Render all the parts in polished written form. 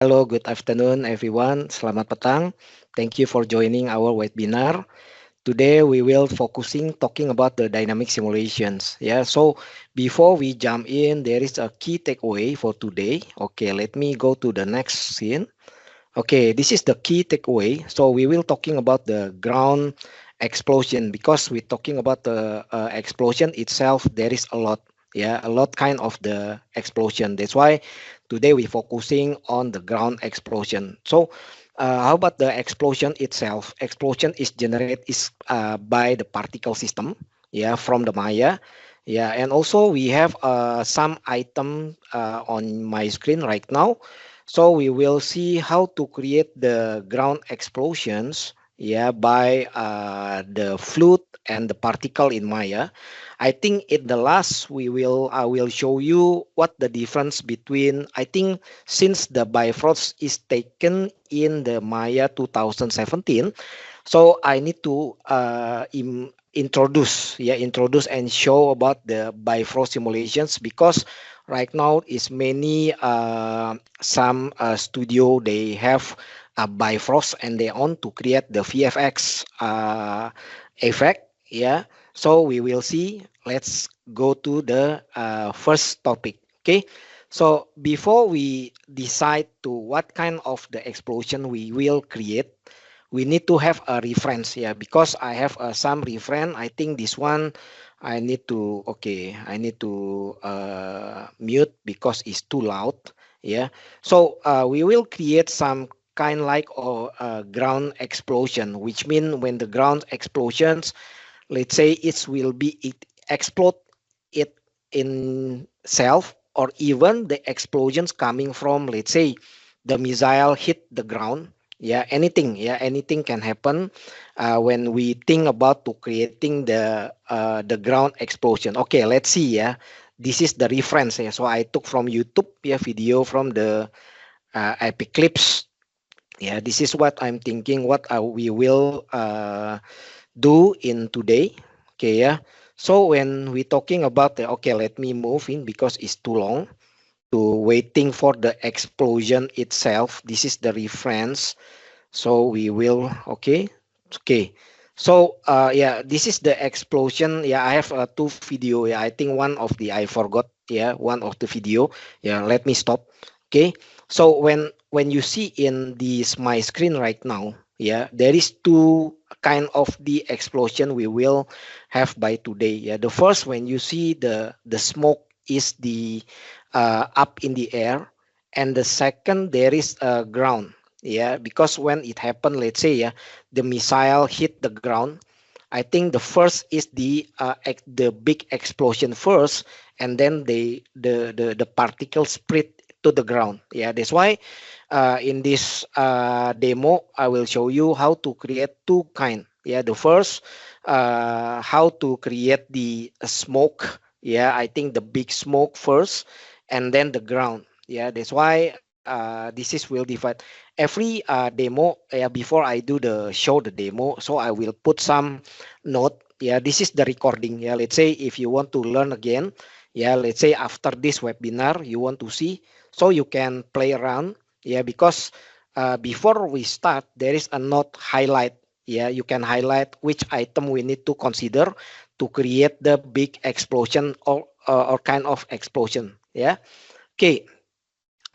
Hello, good afternoon, everyone. Selamat petang. Thank you for joining our webinar. Today we will focusing talking about the dynamic simulations. Yeah, so before we jump in, there is a key takeaway for today. Okay, let me go to the next scene. Okay, this is the key takeaway. So we will talking about the ground explosion because we're talking about the explosion itself. There is a lot, yeah, a lot kind of the explosion. That's why today we're focusing on the ground explosion. So how about the explosion itself? Explosion is generated is by the particle system, yeah, from the Maya. Yeah, and also we have some item on my screen right now. So we will see how to create the ground explosions, yeah, by the fluid and the particle in Maya. I think in the last I will show you what the difference between, I think since the Bifrost is taken in the Maya 2017, so I need to introduce and show about the Bifrost simulations because right now is many some studio they have a Bifrost and they want to create the VFX effect. Yeah, so we will see. Let's go to the first topic. Okay, so before we decide to what kind of the explosion we will create, we need to have a reference. Yeah, because I have some reference. I think this one I need to, okay, I need to mute because it's too loud. Yeah, so we will create some kind like or ground explosion, which mean when the ground explosions, let's say it will be it explode it in self, or even the explosions coming from, let's say, the missile hit the ground. Yeah, anything, yeah, anything can happen when we think about to creating the ground explosion. Okay, let's see. Yeah, this is the reference. Yeah, so I took from YouTube, yeah, video from the epic clips. Yeah, this is what I'm thinking what we will do in today. Okay, yeah. So when we talking about the, okay, let me move in because it's too long to waiting for the explosion itself. This is the reference. So we will, okay, okay. So yeah, this is the explosion. Yeah, I have two video. Yeah, I think one of the I forgot. Yeah, one of the video. Yeah, let me stop. Okay. So when you see in this my screen right now, yeah, there is two kind of the explosion we will have by today. Yeah, the first when you see the smoke is the up in the air, and the second there is a ground. Yeah, because when it happened, let's say, yeah, the missile hit the ground. I think the first is the big explosion first, and then the particles spread to the ground. Yeah, that's why in this demo I will show you how to create two kind. Yeah, the first how to create the smoke. Yeah, I think the big smoke first, and then the ground. Yeah, that's why this is will divide every demo. Yeah, before I do the show the demo, so I will put some note. Yeah, this is the recording. Yeah, let's say if you want to learn again, yeah, let's say after this webinar you want to see, so you can play around. Yeah, because before we start there is a note highlight. Yeah, you can highlight which item we need to consider to create the big explosion, or kind of explosion. Yeah, okay.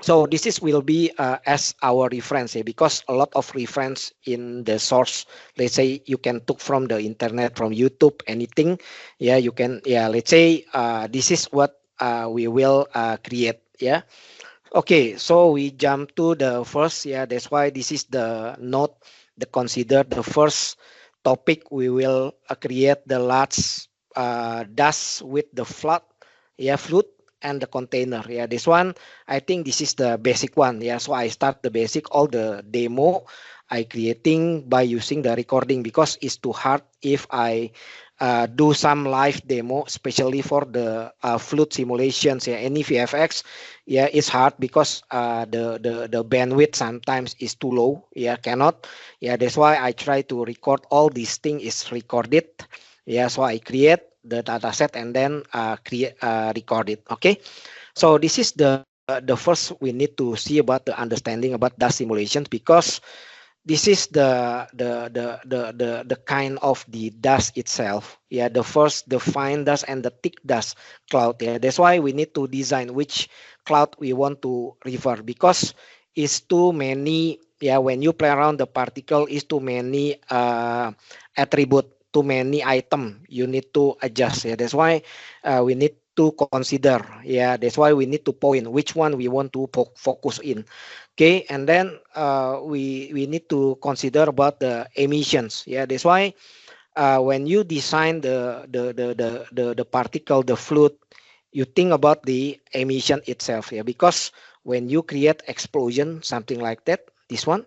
So this is will be as our reference, because a lot of reference in the source. Let's say you can took from the internet, from YouTube, anything. Yeah, you can. Yeah, let's say this is what we will create. Yeah. Okay, so we jump to the first. Yeah, that's why this is the note, the consider the first topic. We will create the large dust with the flood. Yeah, flood and the container. Yeah, this one I think this is the basic one. Yeah, so I start the basic, all the demo I creating by using the recording because it's too hard if I do some live demo, especially for the fluid simulations. Yeah, any VFX, yeah, it's hard because the bandwidth sometimes is too low. Yeah, cannot. Yeah, that's why I try to record all these things is recorded. Yeah, so I create the data set and then create record it. Okay, so this is the the first we need to see about the understanding about dust simulations, because this is the kind of the dust itself. Yeah, the first, the fine dust and the thick dust cloud. Yeah, that's why we need to design which cloud we want to refer, because it's too many. Yeah, when you play around the particle, is too many attribute, too many item you need to adjust. Yeah, that's why we need to consider. Yeah, that's why we need to point which one we want to focus in. Okay, and then we need to consider about the emissions. Yeah, that's why when you design the particle, the fluid, you think about the emission itself. Yeah, because when you create explosion, something like that, this one,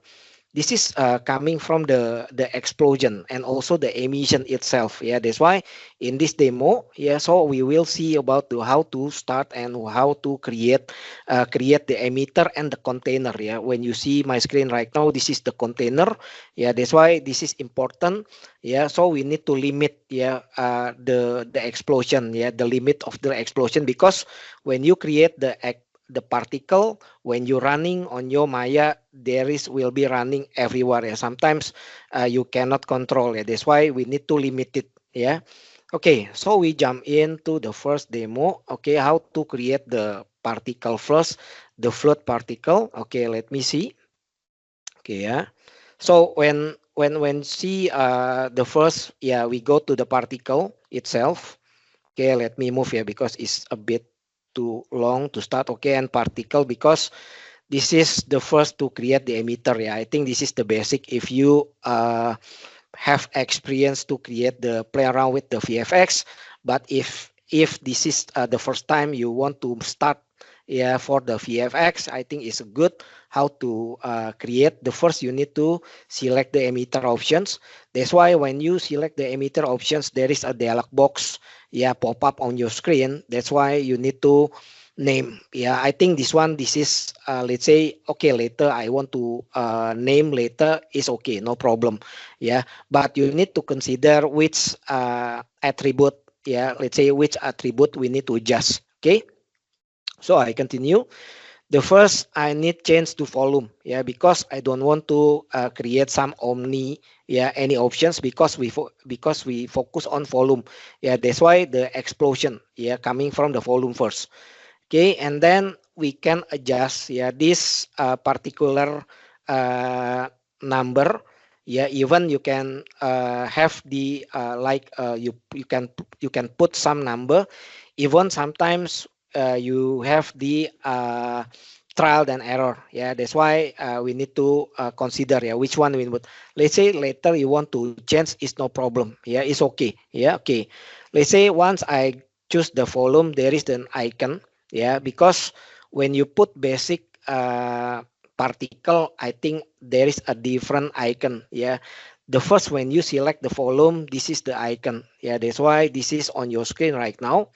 this is coming from the explosion and also the emission itself. Yeah, that's why in this demo, yeah, so we will see about how to start and how to create the emitter and the container. Yeah, when you see my screen right now, this is the container. Yeah, that's why this is important. Yeah, so we need to limit, yeah, the explosion. Yeah, the limit of the explosion, because when you create the particle, when you're running on your Maya, there is will be running everywhere. Yeah, sometimes you cannot control. Yeah, that's why we need to limit it. Yeah. Okay, so we jump into the first demo. Okay, how to create the particle first, the fluid particle. Okay, let me see. Okay, yeah. So when see the first, yeah, we go to the particle itself. Okay, let me move here because it's a bit too long to start. Okay, and particle, because this is the first to create the emitter. Yeah, I think this is the basic. If you have experience to create the play around with the VFX, but if this is the first time you want to start, yeah, for the VFX, I think it's good how to create. The first, you need to select the emitter options. That's why when you select the emitter options, there is a dialog box, yeah, pop up on your screen. That's why you need to name. Yeah, I think this one, this is let's say, okay, later I want to name later, is okay, no problem. Yeah, but you need to consider which attribute, yeah, let's say which attribute we need to adjust. Okay, so I continue. The first, I need change to volume. Yeah, because I don't want to create some omni, yeah, any options, because because we focus on volume. Yeah, that's why the explosion, yeah, coming from the volume first. Okay, and then we can adjust, yeah, this particular uh, number. Yeah, even you can have the like you can put some number. Even sometimes you have the trial and error. Yeah, that's why we need to consider, yeah, which one we would. Let's say later you want to change, is no problem. Yeah, it's okay. Yeah, okay. Let's say once I choose the volume, there is an icon. Yeah, because when you put basic particle, I think there is a different icon. Yeah, the first, when you select the volume, this is the icon. Yeah, that's why this is on your screen right now.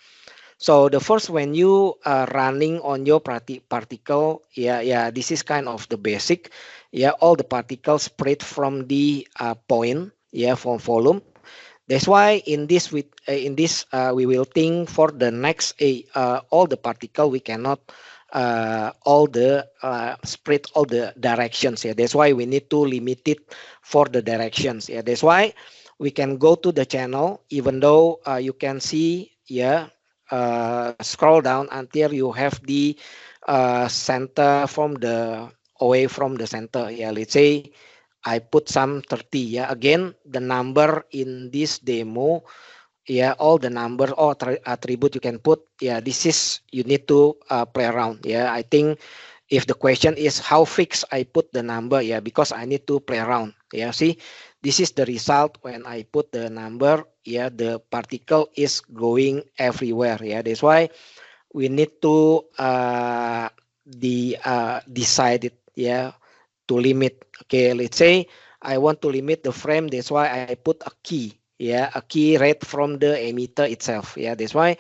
So the first, when you are running on your particle, yeah, this is kind of the basic. Yeah, all the particles spread from the point, yeah, from volume. That's why in this we will think for the next all the particle we cannot all the spread all the directions. Yeah, that's why we need to limit it for the directions. Yeah, that's why we can go to the channel, even though you can see, yeah, scroll down until you have the center from the away from the center. Yeah, let's say I put some 30. Yeah, again, the number in this demo, yeah, all the numbers or attribute you can put. Yeah, this is, you need to play around. Yeah, I think if the question is how fixed I put the number, yeah, because I need to play around. Yeah, see, this is the result when I put the number. Yeah, the particle is going everywhere. Yeah, that's why we need to decide it. Yeah, to limit. Okay, let's say I want to limit the frame. That's why I put a key. Yeah, a key rate from the emitter itself. Yeah, that's why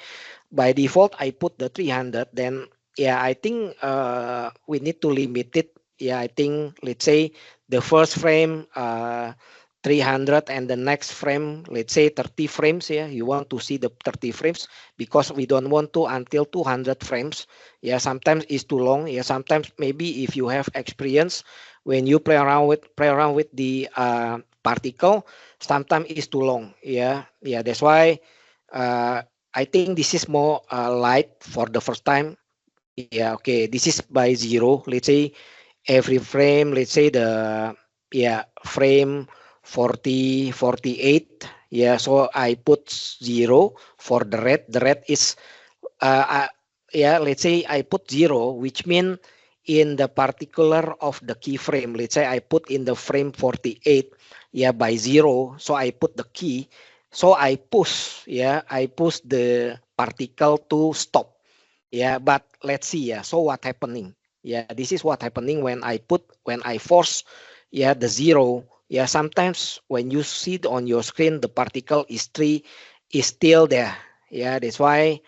by default I put the 300. Then yeah, I think we need to limit it. Yeah, I think let's say the first frame 300, and the next frame, let's say 30 frames. Yeah, you want to see the 30 frames because we don't want to until 200 frames. Yeah, sometimes it's too long. Yeah, sometimes maybe if you have experience when you play around with the particle, sometimes it's too long. Yeah, yeah, that's why I think this is more light for the first time. Yeah, okay, this is by zero. Let's say every frame, let's say the, yeah, frame 40 48. Yeah, so I put zero for the red is yeah, let's say I put zero, which mean in the particular of the keyframe, let's say I put in the frame 48, yeah, by zero, so I put the key, so I push, yeah, I push the particle to stop. Yeah, but let's see. Yeah, so what happening? Yeah, this is what happening when I force, yeah, the zero. Yeah, sometimes when you see it on your screen, the particle is three is still there. Yeah, that's why.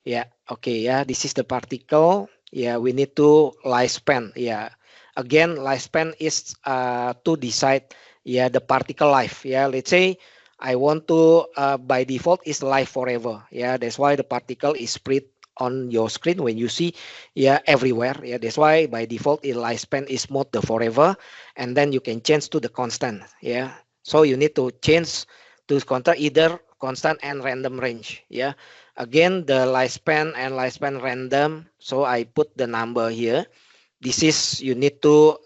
Yeah, okay. Yeah, this is the particle. Yeah, we need to lifespan. Yeah, again, lifespan is to decide, yeah, the particle life. Yeah, let's say I want to by default is life forever. Yeah, that's why the particle is spread on your screen when you see, yeah, everywhere. Yeah, that's why by default the lifespan is mode the forever, and then you can change to the constant. Yeah, so you need to change to constant, either constant and random range. Yeah, again the lifespan and lifespan random, so I put the number here. This is you need to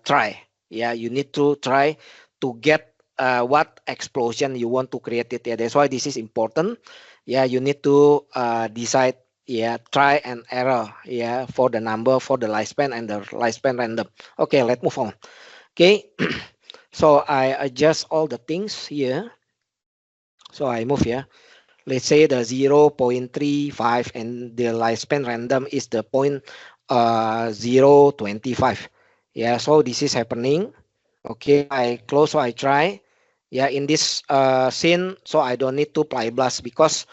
try. Yeah, you need to try to get what explosion you want to create it. Yeah, that's why this is important. Yeah, you need to decide, yeah, try and error, yeah, for the number for the lifespan and the lifespan random. Okay, let's move on. Okay, so I adjust all the things here. So I move here. Let's say the 0.35 and the lifespan random is the point 0.25. Yeah, so this is happening. Okay, I close, so I try. Yeah, in this scene, so I don't need to apply blast because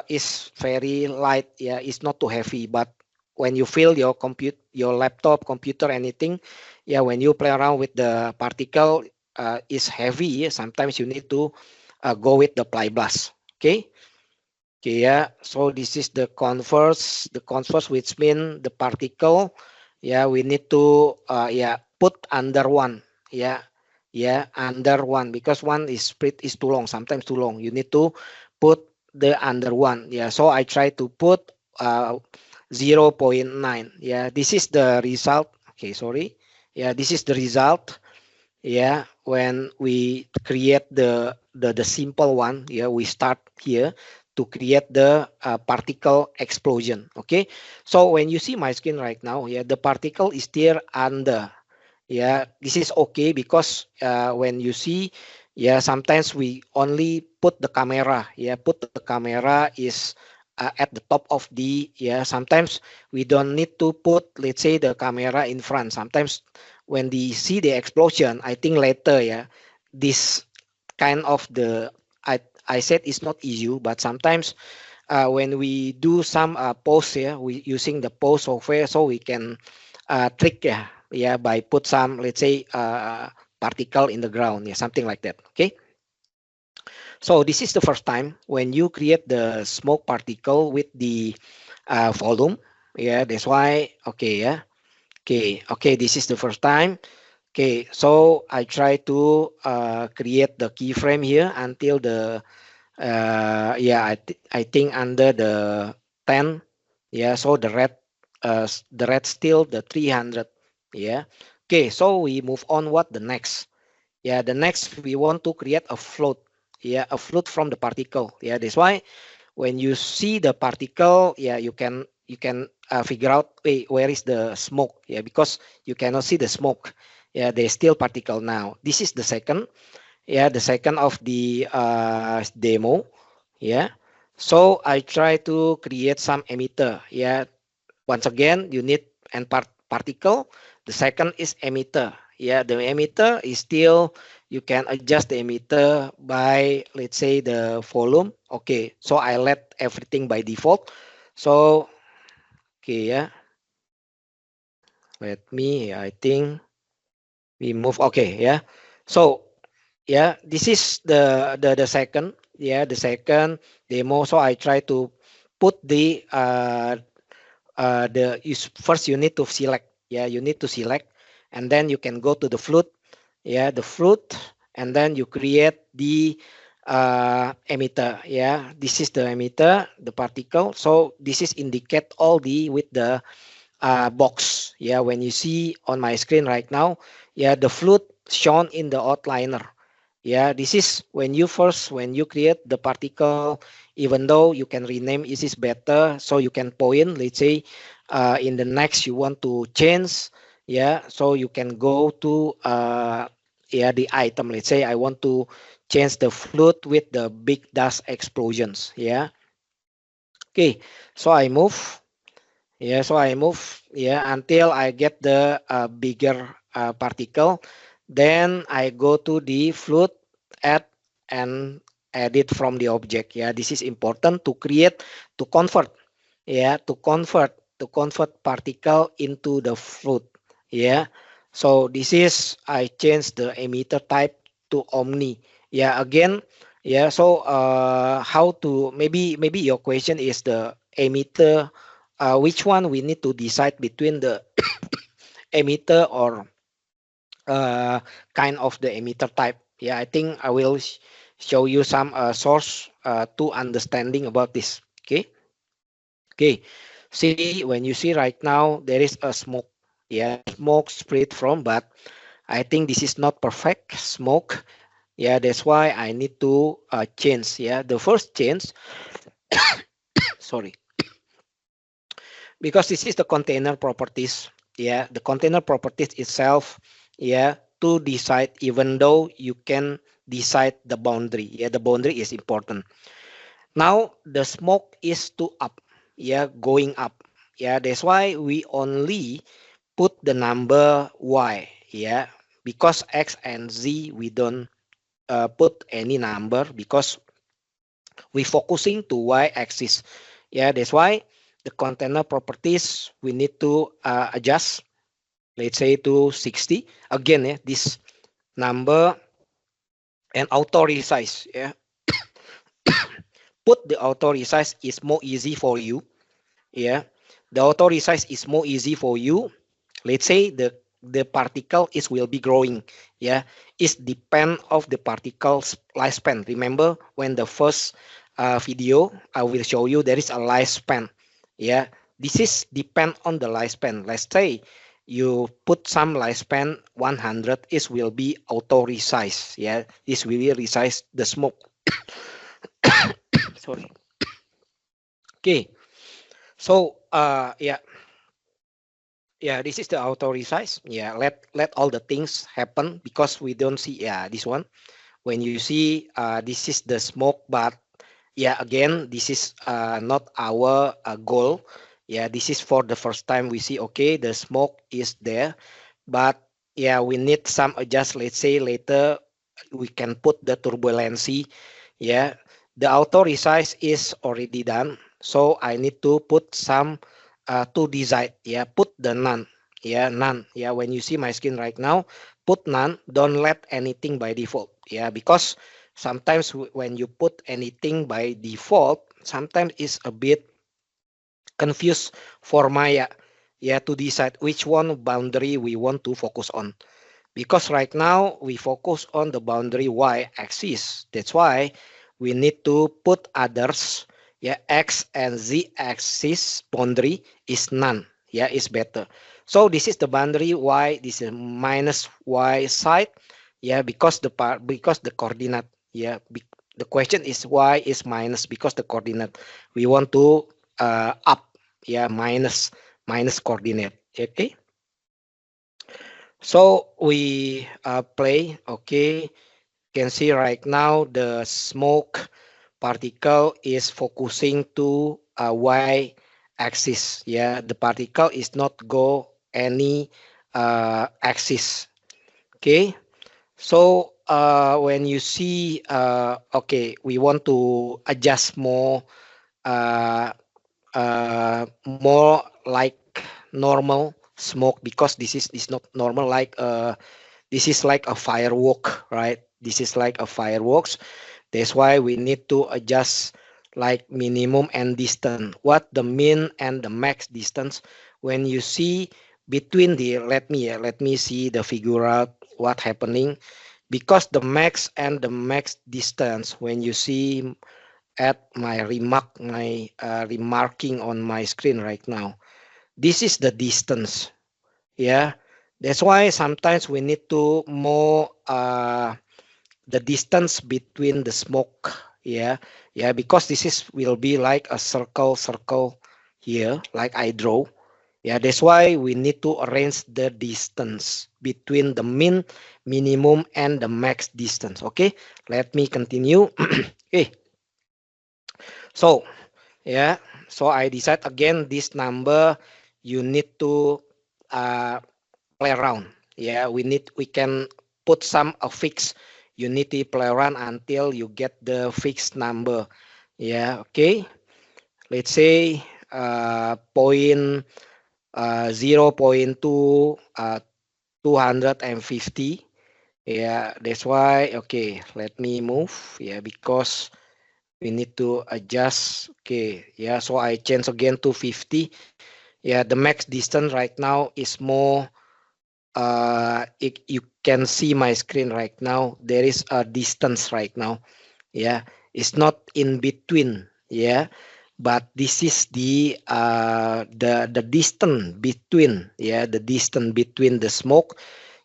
it's very light. Yeah, it's not too heavy. But when you feel your your laptop, computer, anything, yeah, when you play around with the particle, is heavy. Sometimes you need to go with the apply blast. Okay. Okay, yeah. So this is the converse, which mean the particle. Yeah, we need to yeah, put under one. Yeah, yeah, under one, because one is split is too long. Sometimes too long. You need to put the under one. Yeah. So I try to put 0.9. Yeah, this is the result. Okay, sorry. Yeah, this is the result. Yeah, when we create the simple one. Yeah, we start here to create the particle explosion. Okay, so when you see my screen right now, yeah, the particle is still under. Yeah, this is okay because when you see, yeah, sometimes we only put the camera. Yeah, put the camera is at the top of the, yeah, sometimes we don't need to put, let's say, the camera in front. Sometimes when they see the explosion, I think later, yeah, this kind of the, I said it's not issue, but sometimes when we do some pose here, we using the pose software, so we can trick, yeah, yeah, by put some, let's say, particle in the ground, yeah, something like that. Okay, so this is the first time when you create the smoke particle with the volume. Yeah, that's why. Okay, yeah. Okay, okay, this is the first time. Okay, so I try to create the keyframe here until the yeah, I think under the 10. Yeah, so the red still the 300. Yeah. Okay, so we move on. What the next? Yeah, the next we want to create a float. Yeah, a float from the particle. Yeah, that's why when you see the particle, yeah, you can figure out, hey, where is the smoke? Yeah, because you cannot see the smoke. Yeah, there's still particle now. This is the second. Yeah, the second of the demo. Yeah, so I try to create some emitter. Yeah, once again you need and particle. The second is emitter. Yeah, the emitter is still, you can adjust the emitter by, let's say, the volume. Okay, so I let everything by default. So okay, yeah, let me, I think we move. Okay, yeah, so Yeah, this is the second, yeah, the second demo. So I try to put first you need to select, yeah, you need to select, and then you can go to the flute, yeah, the flute, and then you create the emitter. Yeah, this is the emitter, the particle. So this is indicate all the with the box. Yeah, when you see on my screen right now, yeah, the flute shown in the outliner. Yeah, this is when you create the particle, even though you can rename it is better. So you can point, let's say, in the next you want to change. Yeah, so you can go to yeah, the item. Let's say I want to change the flute with the big dust explosions. Yeah. Okay. So I move. Yeah, so I move, yeah, until I get the bigger particle. Then I go to the flute, add and edit from the object. Yeah, this is important to create, to convert, yeah, to convert particle into the flute. Yeah, so this is I change the emitter type to Omni. Yeah, again, yeah. So how to, maybe your question is the emitter, which one we need to decide between the emitter or uh, kind of the emitter type. Yeah, I think I will show you some source to understanding about this. Okay. Okay. See, when you see right now, there is a smoke. Yeah, smoke spread from, but I think this is not perfect smoke. Yeah, that's why I need to change. Yeah, the first change, sorry, because this is the container properties. Yeah, the container properties itself, yeah, to decide, even though you can decide the boundary. Yeah, the boundary is important. Now the smoke is to up, yeah, going up. Yeah, that's why we only put the number y, yeah, because x and z we don't put any number because we focusing to y axis. Yeah, that's why the container properties we need to adjust, let's say to 60 again. Yeah, this number and auto resize. Yeah, put the auto resize is more easy for you. Yeah, the auto resize is more easy for you. Let's say the particle is will be growing. Yeah, it's depend of the particle's lifespan. Remember when the first video I will show you there is a lifespan. Yeah, this is depend on the lifespan. Let's say you put some lifespan 100, it will be auto resize. Yeah, this will resize the smoke. Sorry. Okay, so yeah, yeah, this is the auto resize. Yeah, let all the things happen because we don't see, yeah, this one. When you see this is the smoke, but yeah, again, this is not our goal. Yeah, this is for the first time we see, okay, the smoke is there, but yeah, we need some adjust. Let's say later we can put the turbulency. Yeah, the auto resize is already done, so I need to put some to decide. Yeah, put the none. Yeah, none. Yeah, when you see my screen right now, put none. Don't let anything by default. Yeah, because sometimes when you put anything by default, sometimes it's a bit confused for Maya. Yeah, to decide which one boundary we want to focus on. Because right now we focus on the boundary y-axis. That's why we need to put others. Yeah, x and z-axis boundary is none. Yeah, is better. So this is the boundary y. This is minus y side. Yeah, because the coordinate. Yeah, the question is why is minus because the coordinate. We want to up. Yeah, minus coordinate. Okay. So we play, okay, can see right now the smoke particle is focusing to y axis. Yeah, the particle is not go any axis. Okay, so when you see, okay, we want to adjust uh, more like normal smoke because this is not normal like this is like a firework, right? This is like a fireworks. That's why we need to adjust like minimum and distance. What the min and the max distance when you see between the let me see the figure out what happening, because the max and the max distance when you see at my remarking on my screen right now, this is the distance. Yeah, that's why sometimes we need to more the distance between the smoke. Yeah, yeah, because this is will be like a circle here, like I draw. Yeah, that's why we need to arrange the distance between the minimum and the max distance. Okay, let me continue. Okay, so yeah, so I decide again this number you need to uh, play around. Yeah, we can put some a fix. You need to play around until you get the fixed number. Yeah, okay. Let's say point 0.2 250. Yeah, that's why. Okay, let me move. Yeah, because we need to adjust. Okay, yeah, so I change again to 50. Yeah, the max distance right now is more you can see my screen right now, there is a distance right now. Yeah, it's not in between. Yeah, but this is the distance between. Yeah, the distance between the smoke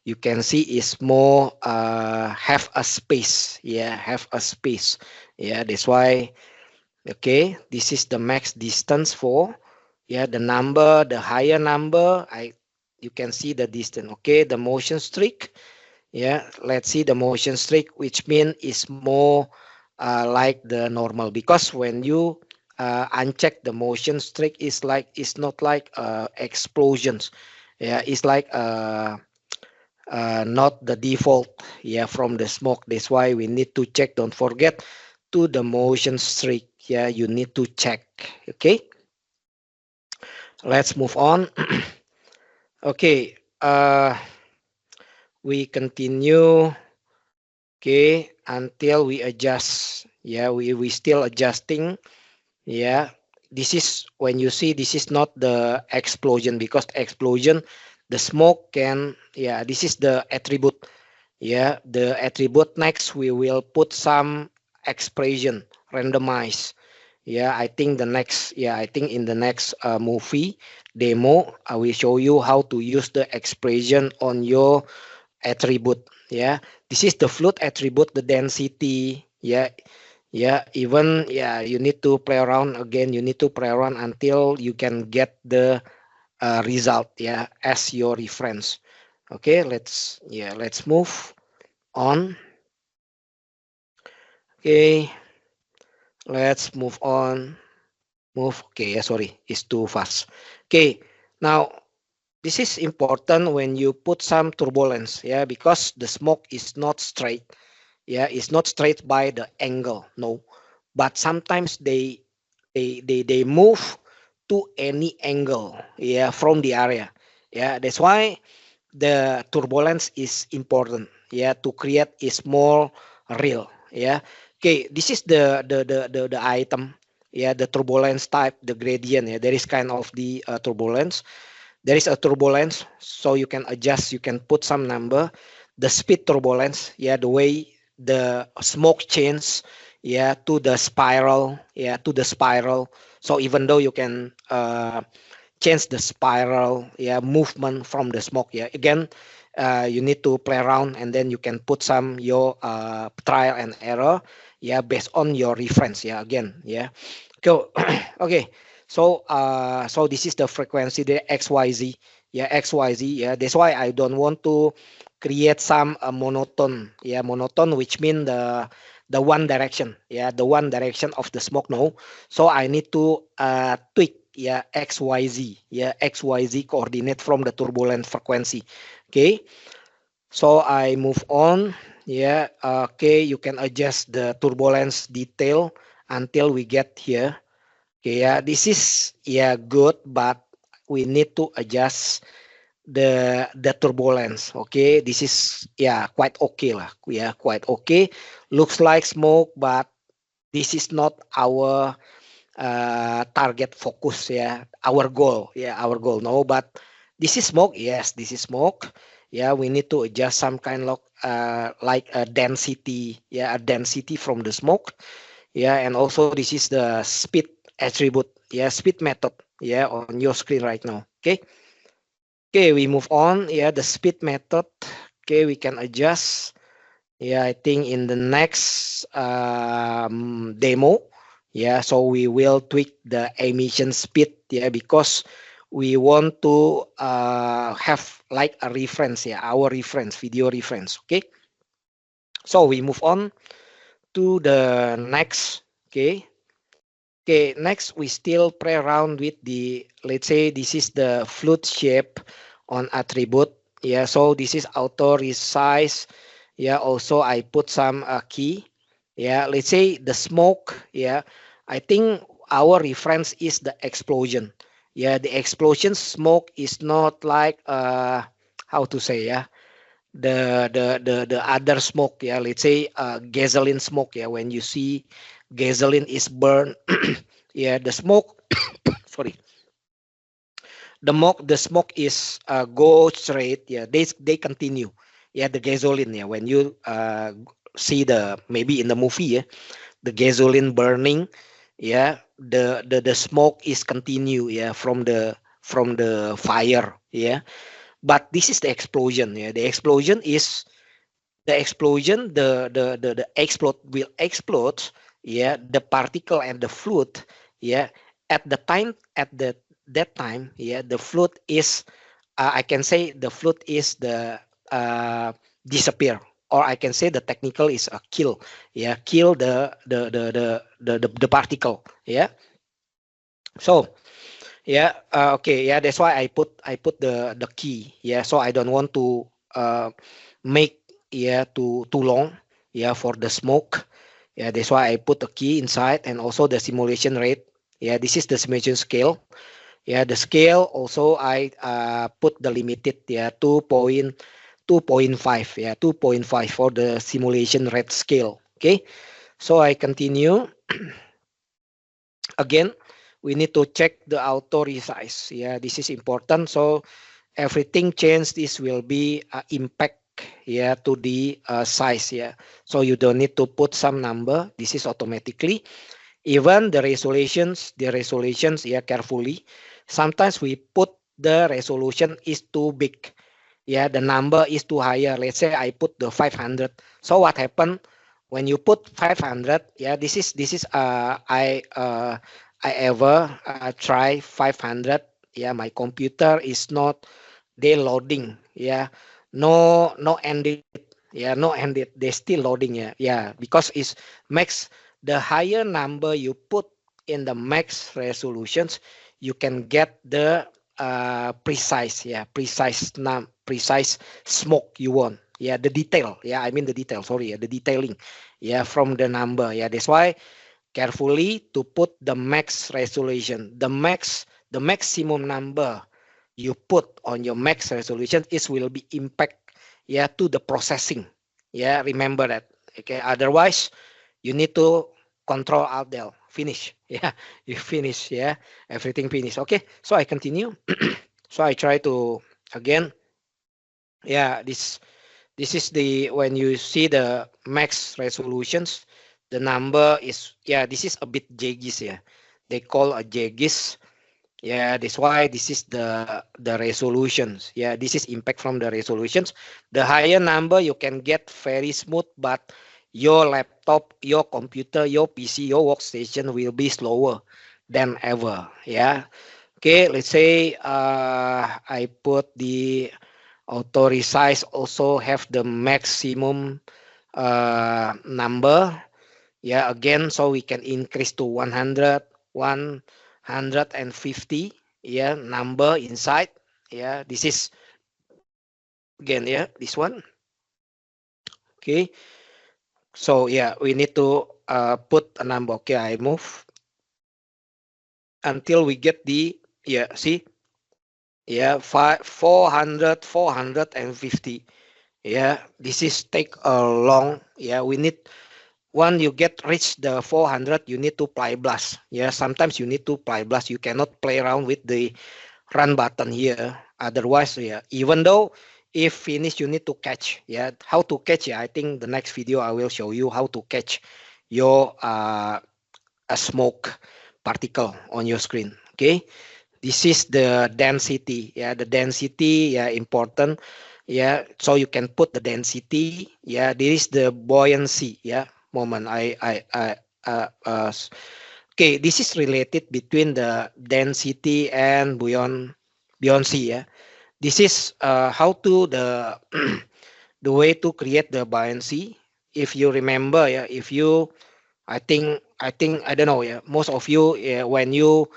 you can see is more have a space. Yeah, have a space. Yeah, that's why. Okay, this is the max distance for. Yeah, the number, the higher number, you can see the distance. Okay, the motion streak. Yeah, let's see the motion streak, which mean is more like the normal, because when you uncheck the motion streak is like, it's not like explosions. Yeah, it's like not the default. Yeah, from the smoke. That's why we need to check. Don't forget to the motion streak. Yeah, you need to check. Okay, let's move on. Okay, we continue. Okay, until we adjust. Yeah, we still adjusting. Yeah, this is when you see this is not the explosion, because explosion the smoke can. Yeah, this is the attribute. Yeah, the attribute. Next we will put some expression randomize. Yeah, I think the next. Yeah, I think in the next movie demo I will show you how to use the expression on your attribute. Yeah, this is the fluid attribute, the density. Yeah, yeah, even yeah, you need to play around again. You need to play around until you can get the result. Yeah, as your reference. Okay, let's move on. Okay, let's move on. Move. Okay, yeah, sorry, it's too fast. Okay, now this is important when you put some turbulence. Yeah, because the smoke is not straight. Yeah, it's not straight by the angle. No, but sometimes they move to any angle. Yeah, from the area. Yeah, that's why the turbulence is important. Yeah, to create a small real. Yeah. Okay, this is the item. Yeah, the turbulence type, the gradient. Yeah, there is kind of the turbulence. There is a turbulence, so you can adjust. You can put some number. The speed turbulence. Yeah, the way the smoke change. Yeah, to the spiral. Yeah, to the spiral. So even though you can change the spiral, yeah, movement from the smoke. Yeah, again, you need to play around, and then you can put some your trial and error. Yeah, based on your reference. Yeah, again. Yeah, go. Okay, so this is the frequency, the XYZ. Yeah, XYZ. Yeah, that's why I don't want to create some monotone. Yeah, monotone, which mean the one direction. Yeah, the one direction of the smoke. No, so I need to tweak. Yeah, XYZ. Yeah, XYZ coordinate from the turbulent frequency. Okay, so I move on. Yeah, okay, you can adjust the turbulence detail until we get here. Okay, yeah, this is yeah good, but we need to adjust the turbulence. Okay, this is quite okay lah. Quite okay. Looks like smoke, but this is not our target focus. Our goal. Our goal. No, but this is smoke. Yes, this is smoke. We need to adjust some kind of like a density. A density from the smoke. And also this is the speed attribute. Speed method. On your screen right now. Okay, we move on. The speed method. Okay, we can adjust. I think in the next demo. So we will tweak the emission speed. Because we want to have like a reference. Our reference, video reference. Okay. So we move on to the next. Okay. Okay, next we still play around with the, let's say this is the flute shape on attribute. So this is auto resize. Also I put some key. Let's say the smoke. I think our reference is the explosion. The explosion smoke is not like how to say the other smoke. Let's say gasoline smoke. When you see gasoline is burned, the smoke sorry, the smoke is go straight. They continue. The gasoline. When you see the maybe in the movie, the gasoline burning, the smoke is continue, from the fire. But this is the explosion. The explosion is the explosion. The explode will explode. The particle and the fluid. At the time, that time, the fluid is I can say the fluid is the disappear, or I can say the technical is a kill. Kill the particle. So okay. That's why I put the key. So I don't want to make too long for the smoke. That's why I put a key inside, and also the simulation rate. This is the simulation scale. The scale also I put the limited 2.5. 2.5 for the simulation rate scale. Okay, so I continue. Again, we need to check the auto resize. This is important. So everything change, this will be impact to the size. So you don't need to put some number. This is automatically. Even the resolutions carefully. Sometimes we put the resolution is too big. The number is too higher. Let's say I put the 500. So what happened when you put 500? This is I ever try 500. My computer is not they loading. No ended. No ended. They still loading. Because it's max. The higher number you put in the max resolutions, you can get the precise smoke you want. The detail. I mean the detail. Sorry, the detailing. From the number. That's why carefully to put the max resolution. The maximum number you put on your max resolution is will be impact to the processing. Remember that. Okay. Otherwise, you need to control alt del finish. You finish. Everything finish. Okay, so I continue. So I try to again. This is the when you see the max resolutions, the number is this is a bit jaggis. They call a jaggis. That's why this is the resolutions. This is impact from the resolutions. The higher number you can get very smooth, but your laptop, your computer, your PC, your workstation will be slower than ever. Okay, let's say I put the auto resize also have the maximum number. Again, so we can increase to 100, 150. Number inside. This is again. This one. Okay. So we need to put a number. Okay, I move until we get the see Yeah, 400, 450. Yeah, this is take a long. Yeah, we need, when you get reach the 400, you need to play blast. Yeah, sometimes you need to play blast. You cannot play around with the run button here. Otherwise, yeah, even though if finish, you need to catch. Yeah, how to catch? Yeah, I think the next video I will show you how to catch your a smoke particle on your screen. Okay, this is the density. Yeah, the density. Yeah, important. Yeah, so you can put the density. Yeah, this is the buoyancy. Yeah, moment. Okay, this is related between the density and buoyancy. Yeah, this is how to the the way to create the buoyancy. If you remember, yeah, if you, I think I don't know, yeah, most of you, yeah, when you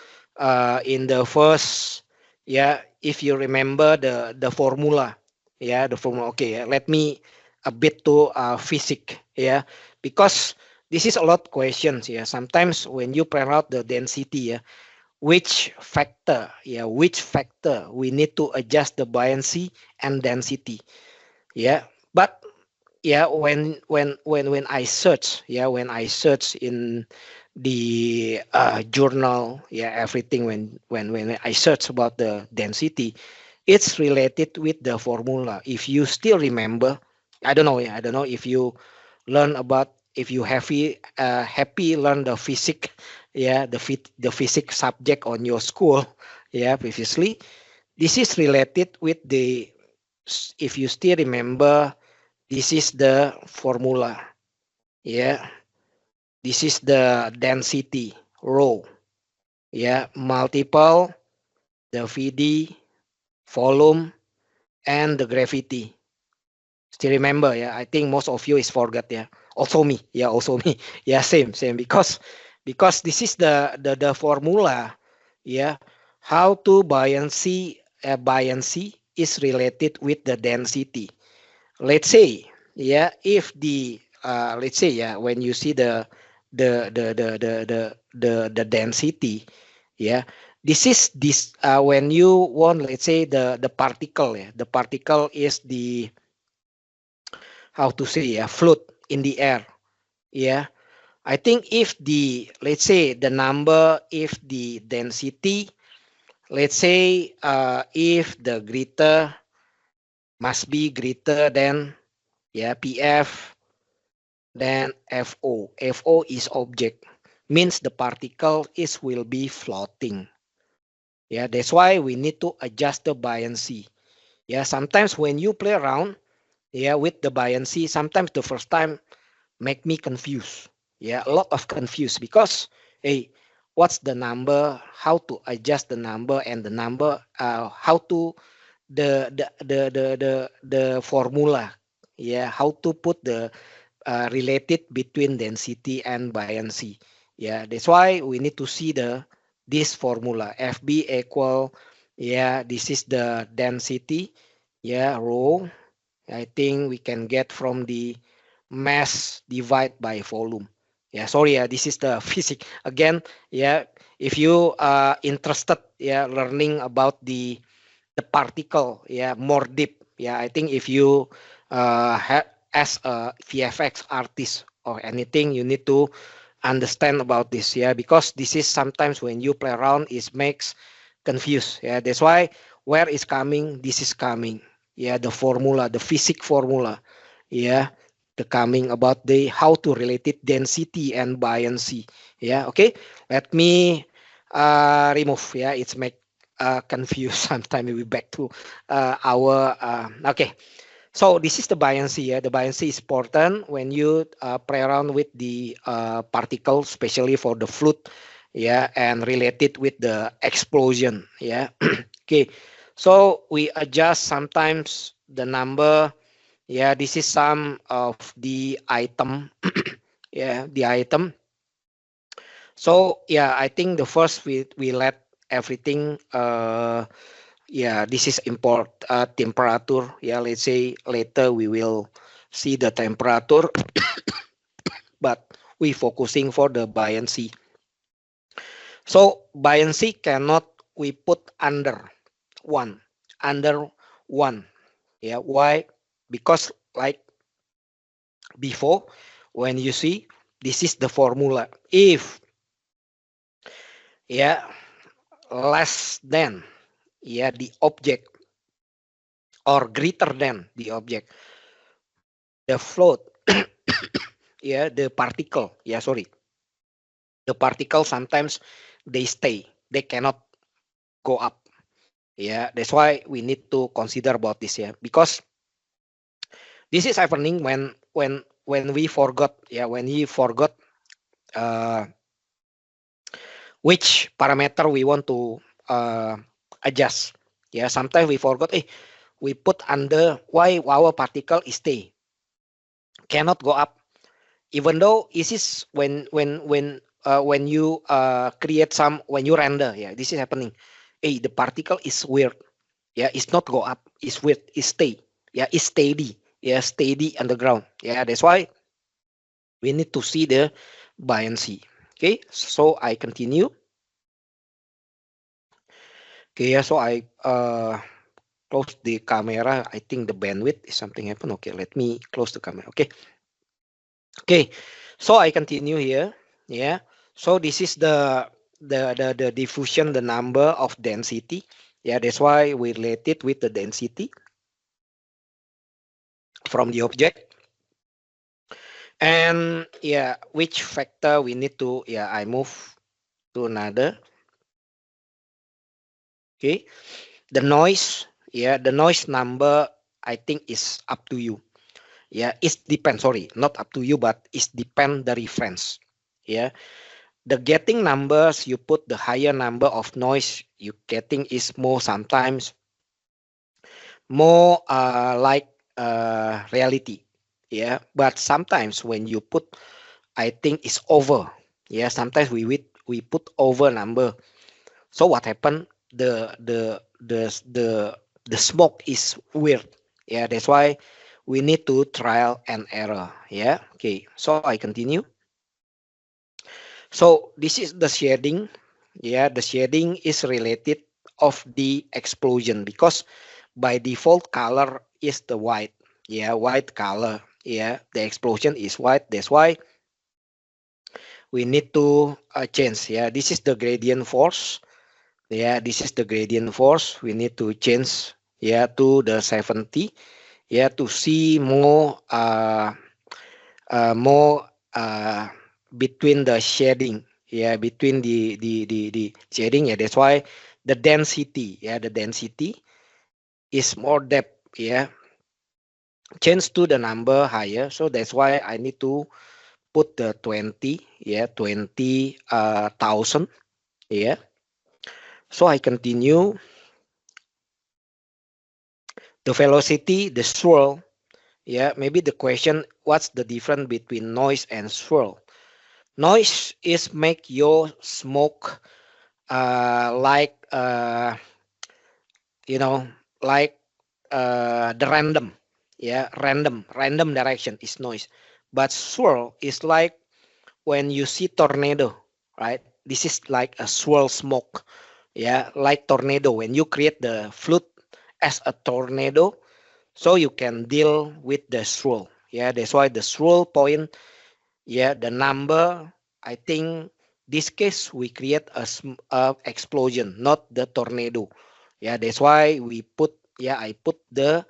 in the first, yeah, if you remember the formula, yeah, the formula. Okay, yeah, let me a bit to physics, yeah, because this is a lot questions, yeah. Sometimes when you print out the density, yeah, which factor we need to adjust the buoyancy and density, yeah. But yeah, when I search, yeah, when I search in the journal, yeah, everything, when I search about the density, it's related with the formula. If you still remember, I don't know, yeah, I don't know if you learn about, if you happy learn the physics, yeah, the physics subject on your school, yeah, previously. This is related with the, if you still remember, this is the formula. Yeah, this is the density rho. Yeah, multiple the VD, volume, and the gravity. Still remember? Yeah, I think most of you is forgot. Yeah, also me. Yeah, also me. Yeah, same. Because this is the formula. Yeah, how to buoyancy is related with the density. Let's say, yeah, if the let's say, yeah, when you see the density, yeah, this is this when you want, let's say, the particle, yeah, the particle is the, how to say, yeah, float in the air. Yeah, I think if the, let's say, the number, if the density, let's say, if the greater, must be greater than, yeah, PF, then FO. FO is object, means the particle is will be floating. Yeah, that's why we need to adjust the buoyancy. Yeah, sometimes when you play around, yeah, with the buoyancy, sometimes the first time make me confused. Yeah, a lot of confused because, hey, what's the number? How to adjust the number, and the number? How to the formula? Yeah, how to put the related between density and buoyancy. Yeah, that's why we need to see the this formula. FB equal, yeah, this is the density, yeah, rho. I think we can get from the mass divide by volume. Yeah, sorry, yeah, this is the physics again. Yeah, if you are interested, yeah, learning about the particle, yeah, more deep. Yeah, I think if you as a VFX artist or anything, you need to understand about this. Yeah, because this is sometimes when you play around, it makes confused. Yeah, that's why where is coming, this is coming. Yeah, the formula, the physics formula. Yeah, the coming about the how to relate it density and buoyancy. Yeah, okay. Let me remove. Yeah, it's make confused. Sometimes we back to our okay. So this is the buoyancy. Yeah, the buoyancy is important when you play around with the particles, especially for the fluid. Yeah, and related with the explosion. Yeah. Okay. So we adjust sometimes the number. Yeah, this is some of the item. Yeah, the item. So yeah, I think the first we let everything. Yeah, this is import temperature. Yeah, let's say later we will see the temperature, but we focusing for the buoyancy. So buoyancy cannot we put under. 1, under 1. Yeah, why? Because like before, when you see, this is the formula. If, yeah, less than, yeah, the object, or greater than the object, the float, yeah, the particle, yeah, sorry, the particle sometimes they stay, they cannot go up. Yeah, that's why we need to consider about this. Yeah, because this is happening when we forgot, yeah, when we forgot uh, which parameter we want to uh, adjust. Yeah, sometimes we forgot, we put under, why our particle is stay, cannot go up, even though this is when you create some, when you render, yeah, this is happening. The particle is weird, yeah, it's not go up, it's weird, it's stay, yeah, it's steady, yeah, steady underground. Yeah, that's why we need to see the buoyancy. Okay, so I continue. Okay, yeah, so I close the camera. I think the bandwidth is something happen. Okay, let me close the camera. Okay. Okay, so I continue here. Yeah. So this is the diffusion, the number of density. Yeah, that's why we relate it with the density from the object. And yeah, which factor we need to, yeah, I move to another. Okay, the noise, yeah, the noise number, I think is up to you. Yeah, it depends, sorry, not up to you, but it depend the reference. Yeah, the getting numbers, you put the higher number of noise you getting is more, sometimes more like reality. Yeah, but sometimes when you put, I think it's over. Yeah, sometimes we put over number. So what happened, the smoke is weird. Yeah, that's why we need to trial and error. Yeah, okay, so I continue. So this is the shading. Yeah, the shading is related of the explosion, because by default color is the white. Yeah, white color. Yeah, the explosion is white. That's why we need to change. Yeah, this is the gradient force. Yeah, this is the gradient force. We need to change, yeah, to the 70. Yeah, to see more more between the shading. Yeah, between the shading. Yeah, that's why the density. Yeah, the density is more depth. Yeah, change to the number higher. So that's why I need to put the 20. Yeah, 20,000. Yeah. So I continue. The velocity, the swirl. Yeah, maybe the question, what's the difference between noise and swirl? Noise is make your smoke like you know, like the random. Yeah, random direction is noise. But swirl is like when you see tornado, right? This is like a swirl smoke. Yeah, like tornado. When you create the flute as a tornado, so you can deal with the swirl. Yeah, that's why the swirl point, yeah, the number, I think this case we create a explosion, not the tornado. Yeah, that's why we put, yeah, I put the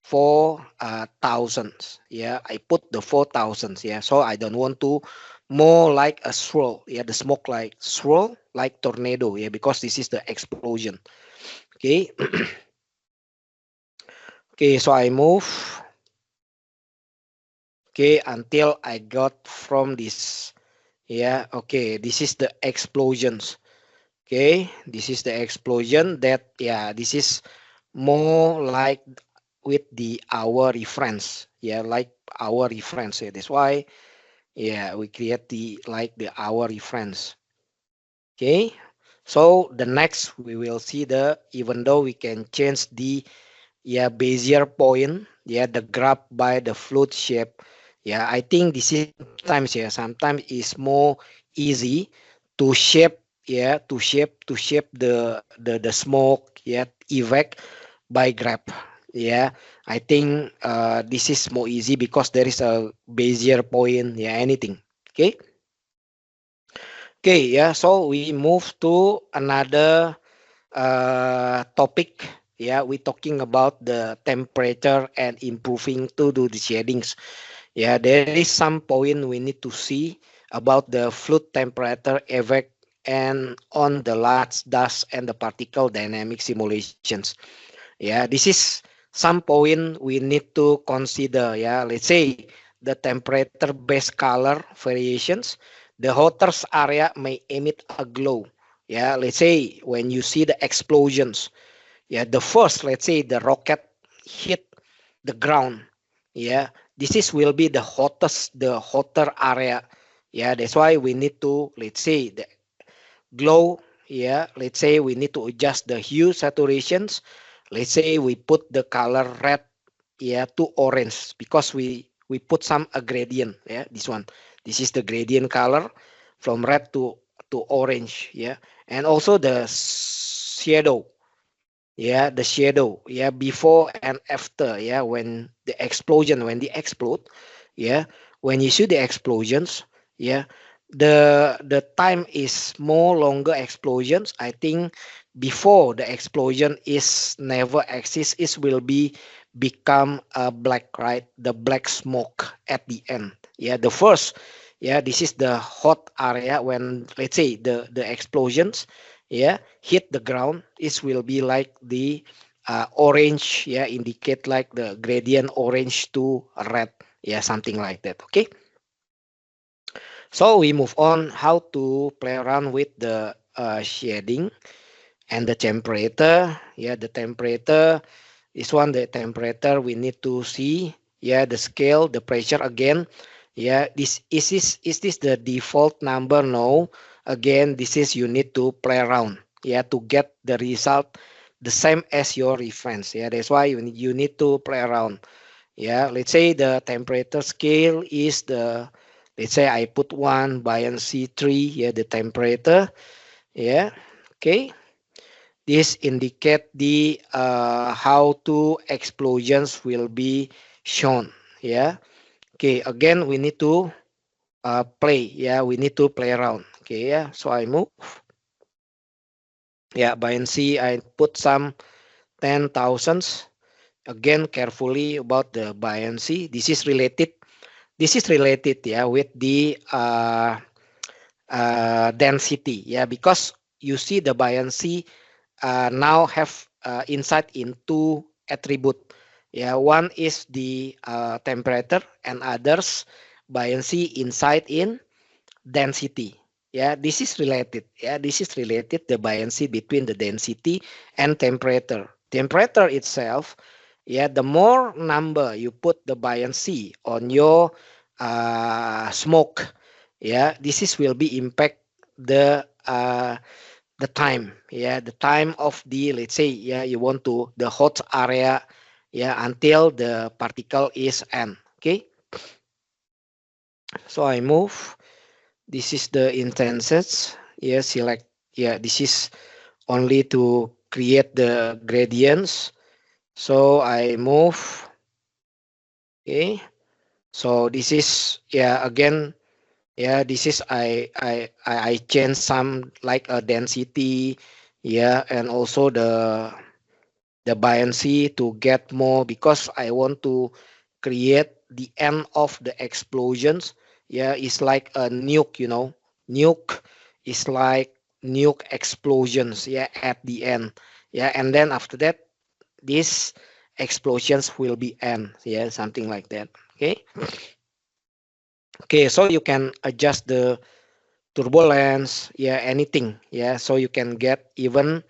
4,000. Yeah, I put the 4,000. Yeah, so I don't want to more like a swirl. Yeah, the smoke like swirl, like tornado. Yeah, because this is the explosion. Okay. Okay, so I move. Okay, until I got from this. Yeah, okay, this is the explosions. Okay, this is the explosion that, yeah, this is more like with the our reference. Yeah, like our reference. Yeah, that's why, yeah, we create the like the our reference. Okay, so the next we will see the, even though we can change the, yeah, Bezier point, yeah, the graph by the flute shape. Yeah, I think this is sometimes, yeah, sometimes is more easy to shape, yeah, to shape the smoke, yeah, effect by grep. Yeah, I think this is more easy because there is a Bezier point. Yeah, anything. Okay. Okay. Yeah. So we move to another topic. Yeah, we're talking about the temperature and improving to do the shadings. Yeah, there is some point we need to see about the fluid temperature effect and on the large dust and the particle dynamic simulations. Yeah, this is some point we need to consider. Yeah, let's say the temperature based color variations, the hottest area may emit a glow. Yeah, let's say when you see the explosions, yeah, the first, let's say the rocket hit the ground. Yeah, this is will be the hottest, the hotter area. Yeah, that's why we need to, let's say the glow. Yeah, let's say we need to adjust the hue saturations. Let's say we put the color red, yeah, to orange because we put some a gradient. Yeah, this one, this is the gradient color from red to orange. Yeah, and also the shadow. Yeah, the shadow. Yeah, before and after. Yeah, when the explosion, when they explode. Yeah, when you see the explosions. Yeah, the time is more longer explosions. I think before the explosion is never exist, it will be become a black, right, the black smoke at the end. Yeah, the first, yeah, this is the hot area when, let's say, the explosions, yeah, hit the ground. It will be like the orange, yeah, indicate like the gradient orange to red, yeah, something like that. Okay, so we move on how to play around with the shading and the temperature. Yeah, the temperature is one, the temperature we need to see. Yeah, the scale, the pressure again. Yeah, is this the default number? No, again, this is you need to play around. Yeah, to get the result the same as your reference. Yeah, that's why you need to play around. Yeah, let's say the temperature scale is the, let's say I put one buoyancy 3. Yeah, the temperature. Yeah, okay, this indicate the how to explosions will be shown. Yeah, okay, again we need to play. Yeah, we need to play around. Okay, yeah, so I move. Yeah, buoyancy I put some 10,000s. Again, carefully about the buoyancy. This is related, yeah, with the density. Yeah, because you see the buoyancy now have insight into attribute. Yeah, one is the temperature and others buoyancy insight in density. Yeah, this is related. Yeah, this is related the buoyancy between the density and temperature. Temperature itself, yeah, the more number you put the buoyancy on your smoke, yeah, this is will be impact the time. Yeah, the time of the, let's say, yeah, you want to the hot area, yeah, until the particle is n. Okay, so I move. This is the intenses. Yeah, select. Yeah, this is only to create the gradients. So I move. Okay, so this is, yeah, again, yeah, this is I change some like a density. Yeah, and also the buoyancy to get more because I want to create the end of the explosions. Yeah, it's like a nuke, nuke is like nuke explosions. Yeah, at the end. Yeah, and then after that, these explosions will be end. Yeah, something like that. Okay. Okay, so you can adjust the turbulence. Yeah, anything. Yeah, so you can get even.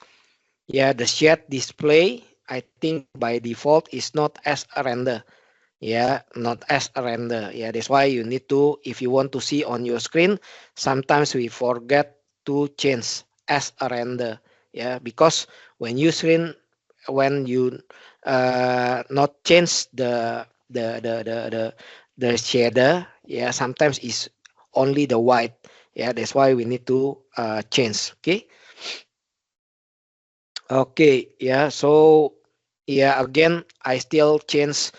Yeah, the shade display, I think by default is not as a render. Yeah, not as a render. Yeah, that's why you need to, if you want to see on your screen, sometimes we forget to change as a render. Yeah, because when you screen, when you not change the shader, yeah, sometimes it's only the white. Yeah, that's why we need to change. Okay. Okay, yeah. So yeah, again, I still change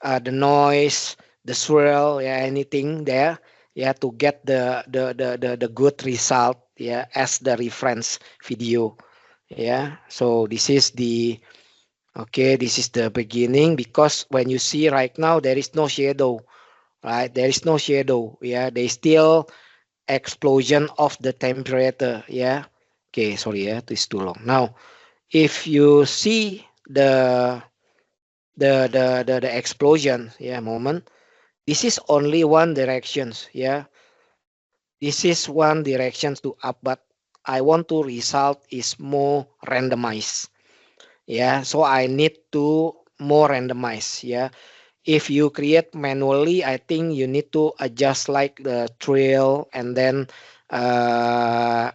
the noise, the swirl, yeah, anything there, yeah, to get the good result, yeah, as the reference video, yeah. So this is the okay, this is the beginning because when you see right now there is no shadow, right? There is no shadow, yeah. They still explosion of the temperature, yeah. Okay, sorry, yeah, this is too long. Now, if you see the explosion, yeah, moment, this is only one directions, yeah, this is one directions to up, but I want to result is more randomized, yeah, so I need to more randomize, yeah. If you create manually, I think you need to adjust like the trail and then uh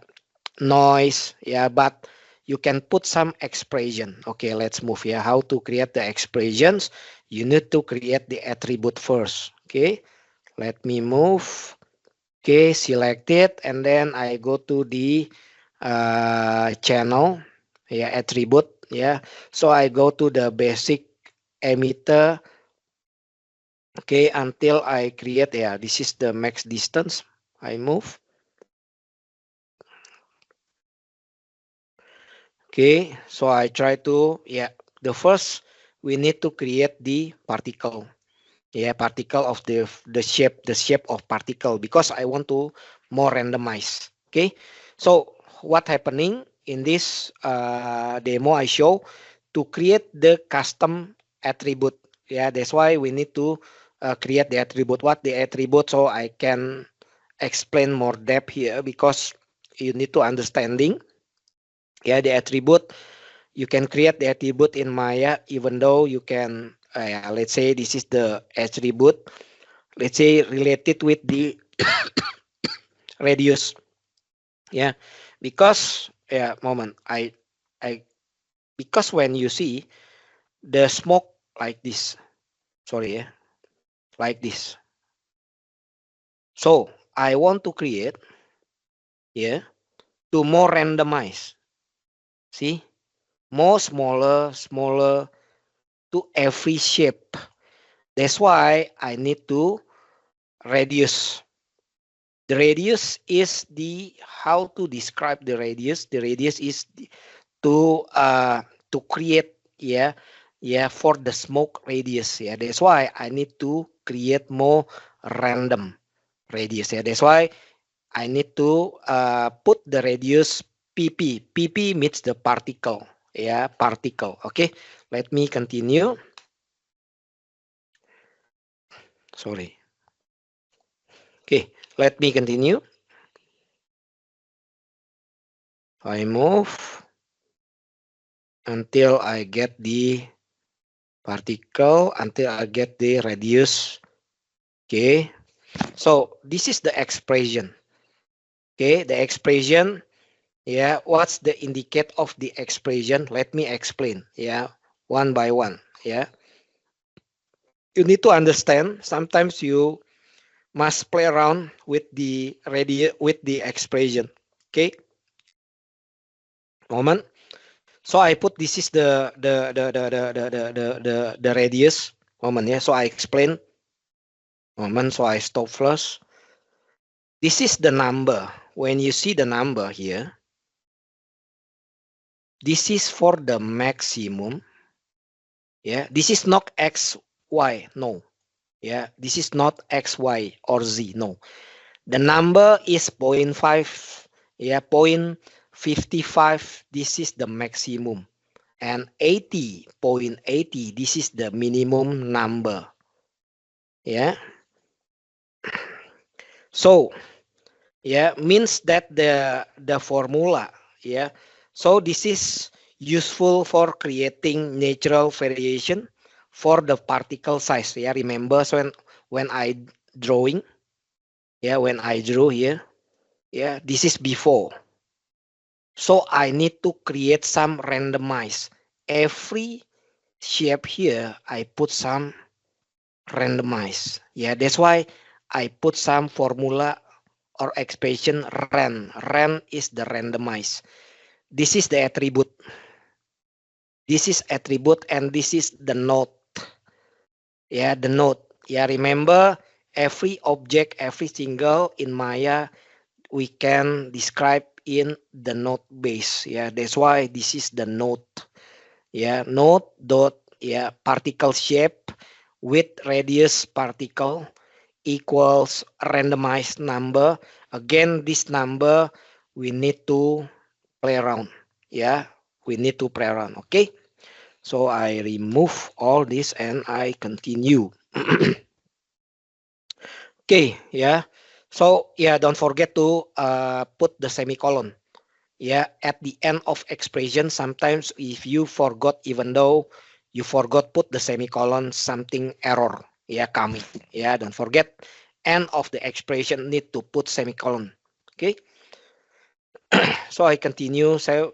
noise, yeah, but you can put some expression. Okay, let's move here. How to create the expressions? You need to create the attribute first. Okay, let me move. Okay, select it, and then I go to the channel, yeah, attribute, yeah. So I go to the basic emitter. Okay, until I create, yeah, this is the max distance. I move. Okay, so I try to, yeah, the first we need to create the particle, yeah, particle of the shape of particle because I want to more randomize. Okay, so what happening in this demo I show to create the custom attribute. Yeah, that's why we need to create the attribute. What the attribute? So I can explain more depth here because you need to understanding. Yeah, the attribute you can create the attribute in Maya even though you can yeah, let's say this is the attribute, let's say related with the radius, yeah, because yeah moment I because when you see the smoke like this, sorry, yeah, like this, so I want to create, yeah, to more randomize, see, more smaller to every shape, that's why I need to reduce. The radius is the how to describe the radius. The radius is to create, yeah, yeah, for the smoke radius, yeah. That's why I need to create more random radius, yeah. That's why I need to put the radius pp. Pp means the particle, yeah, particle. Okay, let me continue. Sorry. Okay, let me continue. I move until I get the particle until I get the radius. Okay, so this is the expression. Okay, the expression. Yeah, what's the indicate of the expression? Let me explain. Yeah, one by one. Yeah, you need to understand. Sometimes you must play around with the with the expression. Okay, moment. So I put this is the radius moment. Yeah, so I explain moment. So I stop first. This is the number. When you see the number here, this is for the maximum. Yeah, this is not X, Y, no. Yeah, this is not X, Y, or Z, no. The number is 0.5, yeah, 0.55, this is the maximum. And 80.80, this is the minimum number. Yeah, so yeah, means that the formula, yeah, so this is useful for creating natural variation for the particle size, yeah. Remember, so when I drawing, yeah, when I drew here, yeah, this is before, so I need to create some randomize every shape here. I put some randomize, yeah, that's why I put some formula or expression ran. Ran is the randomize. This is the attribute. This is attribute and this is the node. Yeah, the node. Yeah, remember every object, every single in Maya, we can describe in the node base. Yeah, that's why this is the node. Yeah, node dot, yeah, particle shape with radius particle equals randomized number. Again, this number we need to play around. Yeah, we need to play around. Okay, so I remove all this and I continue. Okay, yeah. So yeah, don't forget to put the semicolon. Yeah, at the end of expression, sometimes if you forgot, even though you forgot put the semicolon, something error, yeah, coming. Yeah, don't forget, end of the expression need to put semicolon. Okay, so I continue. So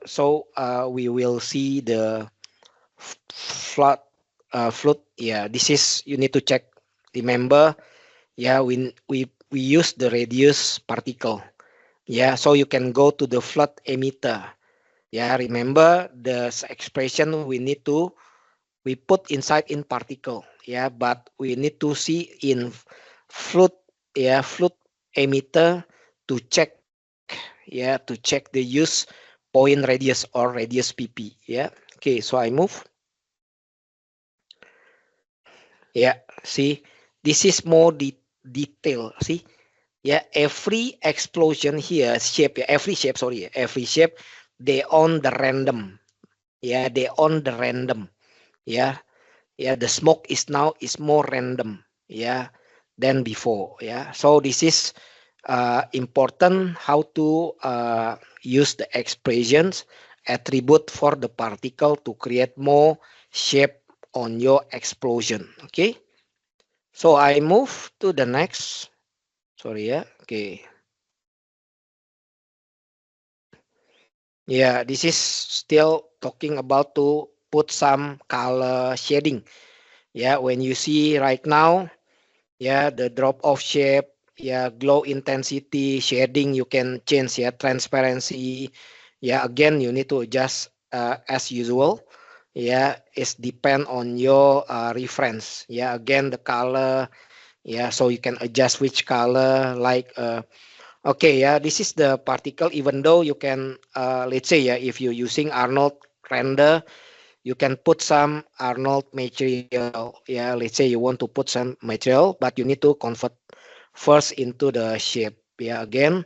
we will see the flood, flood. Yeah, this is, you need to check. Remember, yeah, we use the radius particle. Yeah, so you can go to the flood emitter. Yeah, remember the expression we need to we put inside in particle. Yeah, but we need to see in fluid. Yeah, fluid emitter to check. Yeah, to check the use point radius or radius pp. Yeah. Okay, so I move. Yeah, see, this is more detail. See, yeah, every explosion here shape. Yeah, every shape. Sorry, every shape they on the random. Yeah, they on the random. Yeah, yeah, the smoke is now is more random, yeah, than before. Yeah, so this is important how to use the expressions attribute for the particle to create more shape on your explosion. Okay, so I move to the next. Sorry, yeah. Okay, yeah, this is still talking about to put some color shading. Yeah, when you see right now, yeah, the drop off shape, yeah, glow intensity, shading, you can change. Yeah, transparency, yeah, again you need to adjust as usual. Yeah, it's depend on your reference. Yeah, again the color, yeah, so you can adjust which color, like okay, yeah, this is the particle. Even though you can let's say, yeah, if you're using Arnold render, you can put some Arnold material. Yeah, let's say you want to put some material, but you need to convert first into the shape. Yeah, again,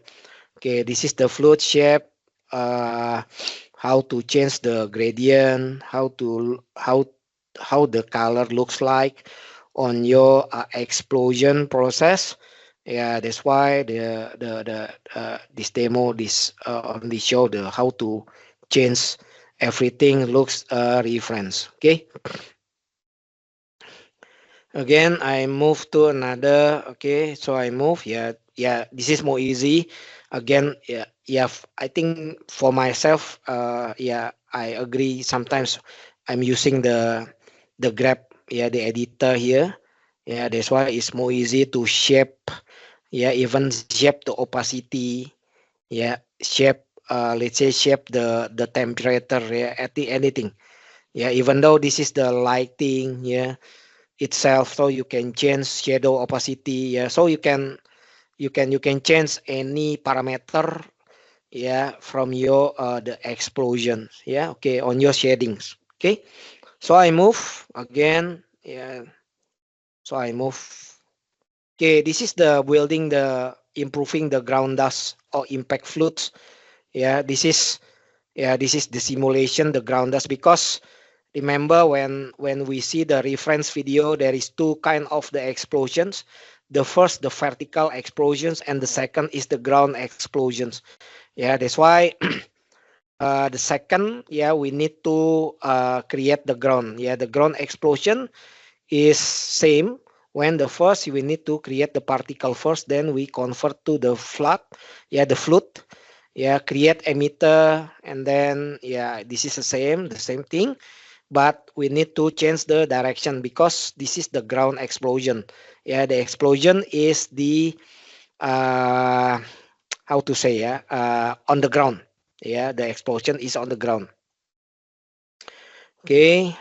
okay, this is the fluid shape. Uh, how to change the gradient, how the color looks like on your explosion process. Yeah, that's why the this demo this on the show the how to change everything looks reference. Okay, again I move to another. Okay, so I move. Yeah, yeah, this is more easy. Again, yeah, yeah, I think for myself, yeah, I agree. Sometimes I'm using the grab, yeah, the editor here. Yeah, that's why it's more easy to shape. Yeah, even shape the opacity. Yeah, shape, let's say shape the temperature. Yeah, at the anything. Yeah, even though this is the lighting. Yeah, itself, so you can change shadow opacity. Yeah, so you can change any parameter, yeah, from your the explosions. Yeah, okay, on your shadings. Okay, so I move again. Yeah, so I move. Okay, this is the building the improving the ground dust or impact fluids. Yeah, this is the simulation the ground dust, because remember when we see the reference video, there is two kind of the explosions. The first, the vertical explosions, and the second is the ground explosions. Yeah, that's why the second, yeah, we need to create the ground. Yeah, the ground explosion is same. When the first, we need to create the particle first, then we convert to the flood. Yeah, the flood. Yeah, create emitter, and then yeah, this is the same thing, but we need to change the direction because this is the ground explosion. Yeah, the explosion is the uh, how to say, on the ground. Yeah, the explosion is on the ground. Okay.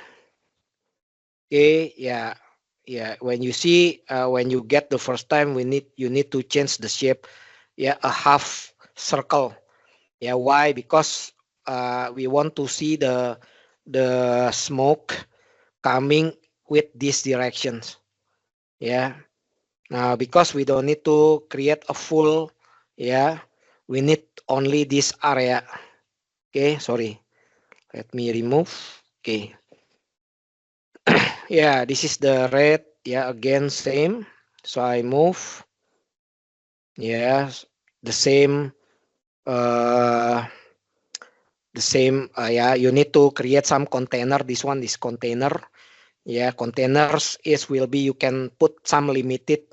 Okay. Yeah. When you see, when you get the first time, you need to change the shape. Yeah, a half circle. Yeah. Why? Because we want to see the smoke coming with these directions. Yeah. Now, because we don't need to create a full, yeah, we need only this area. Okay, sorry. Let me remove. Okay. Yeah, this is the red. Yeah, again, same. So I move. Yeah, the same. Uh, the same. Yeah, you need to create some container. This one is container. Yeah, containers is will be you can put some limited.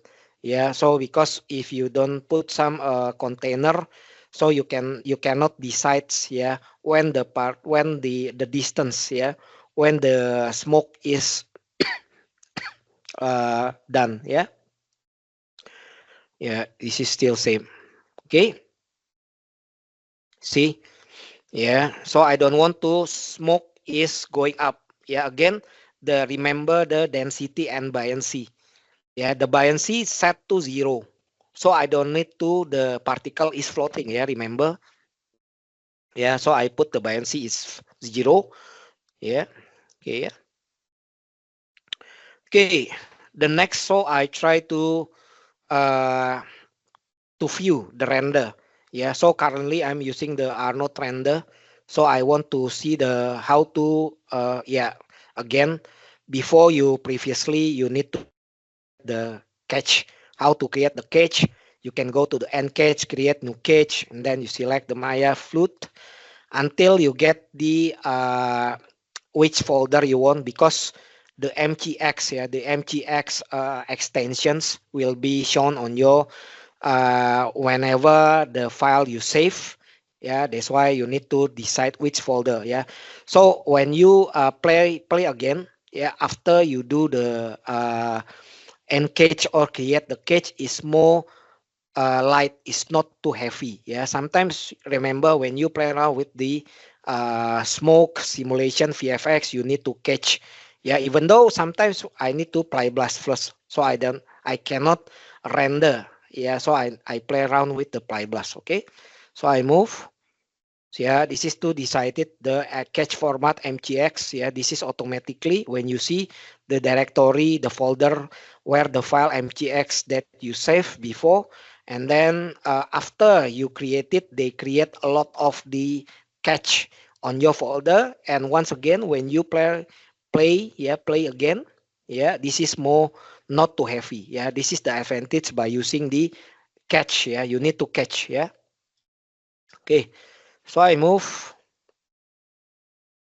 Yeah, so because if you don't put some container, so you cannot decide, yeah, when the distance, yeah, when the smoke is done. Yeah, this is still same. Okay, see. Yeah, so I don't want to smoke is going up. Yeah, again, remember the density and buoyancy. Yeah, the buoyancy is set to 0. So I don't need to, the particle is floating. Yeah, remember? Yeah, so I put the buoyancy is 0. Yeah, okay. Yeah. Okay, the next, so I try uh, to view the render. Yeah, so currently I'm using the Arnold render. So I want to see the how to, yeah, again, before you previously, you need to the cache, how to create the cache. You can go to the end cache, create new cache, and then you select the Maya flute until you get the which folder you want, because the MTX, yeah, the MTX extensions will be shown on your whenever the file you save. Yeah, that's why you need to decide which folder. Yeah, so when you play again, yeah, after you do the cache or create the cache is more light, is not too heavy. Yeah, sometimes remember when you play around with the smoke simulation VFX, you need to catch. Yeah, even though sometimes I need to play blast first, so I cannot render. Yeah, so I play around with the play blast. Okay, so I move. So yeah, this is to decided the cache format MGX. Yeah, this is automatically when you see the directory, the folder where the file MGX that you saved before, and then after you create it, they create a lot of the cache on your folder. And once again, when you play again. Yeah, this is more not too heavy. Yeah, this is the advantage by using the cache. Yeah, you need to cache. Yeah, okay. So I move.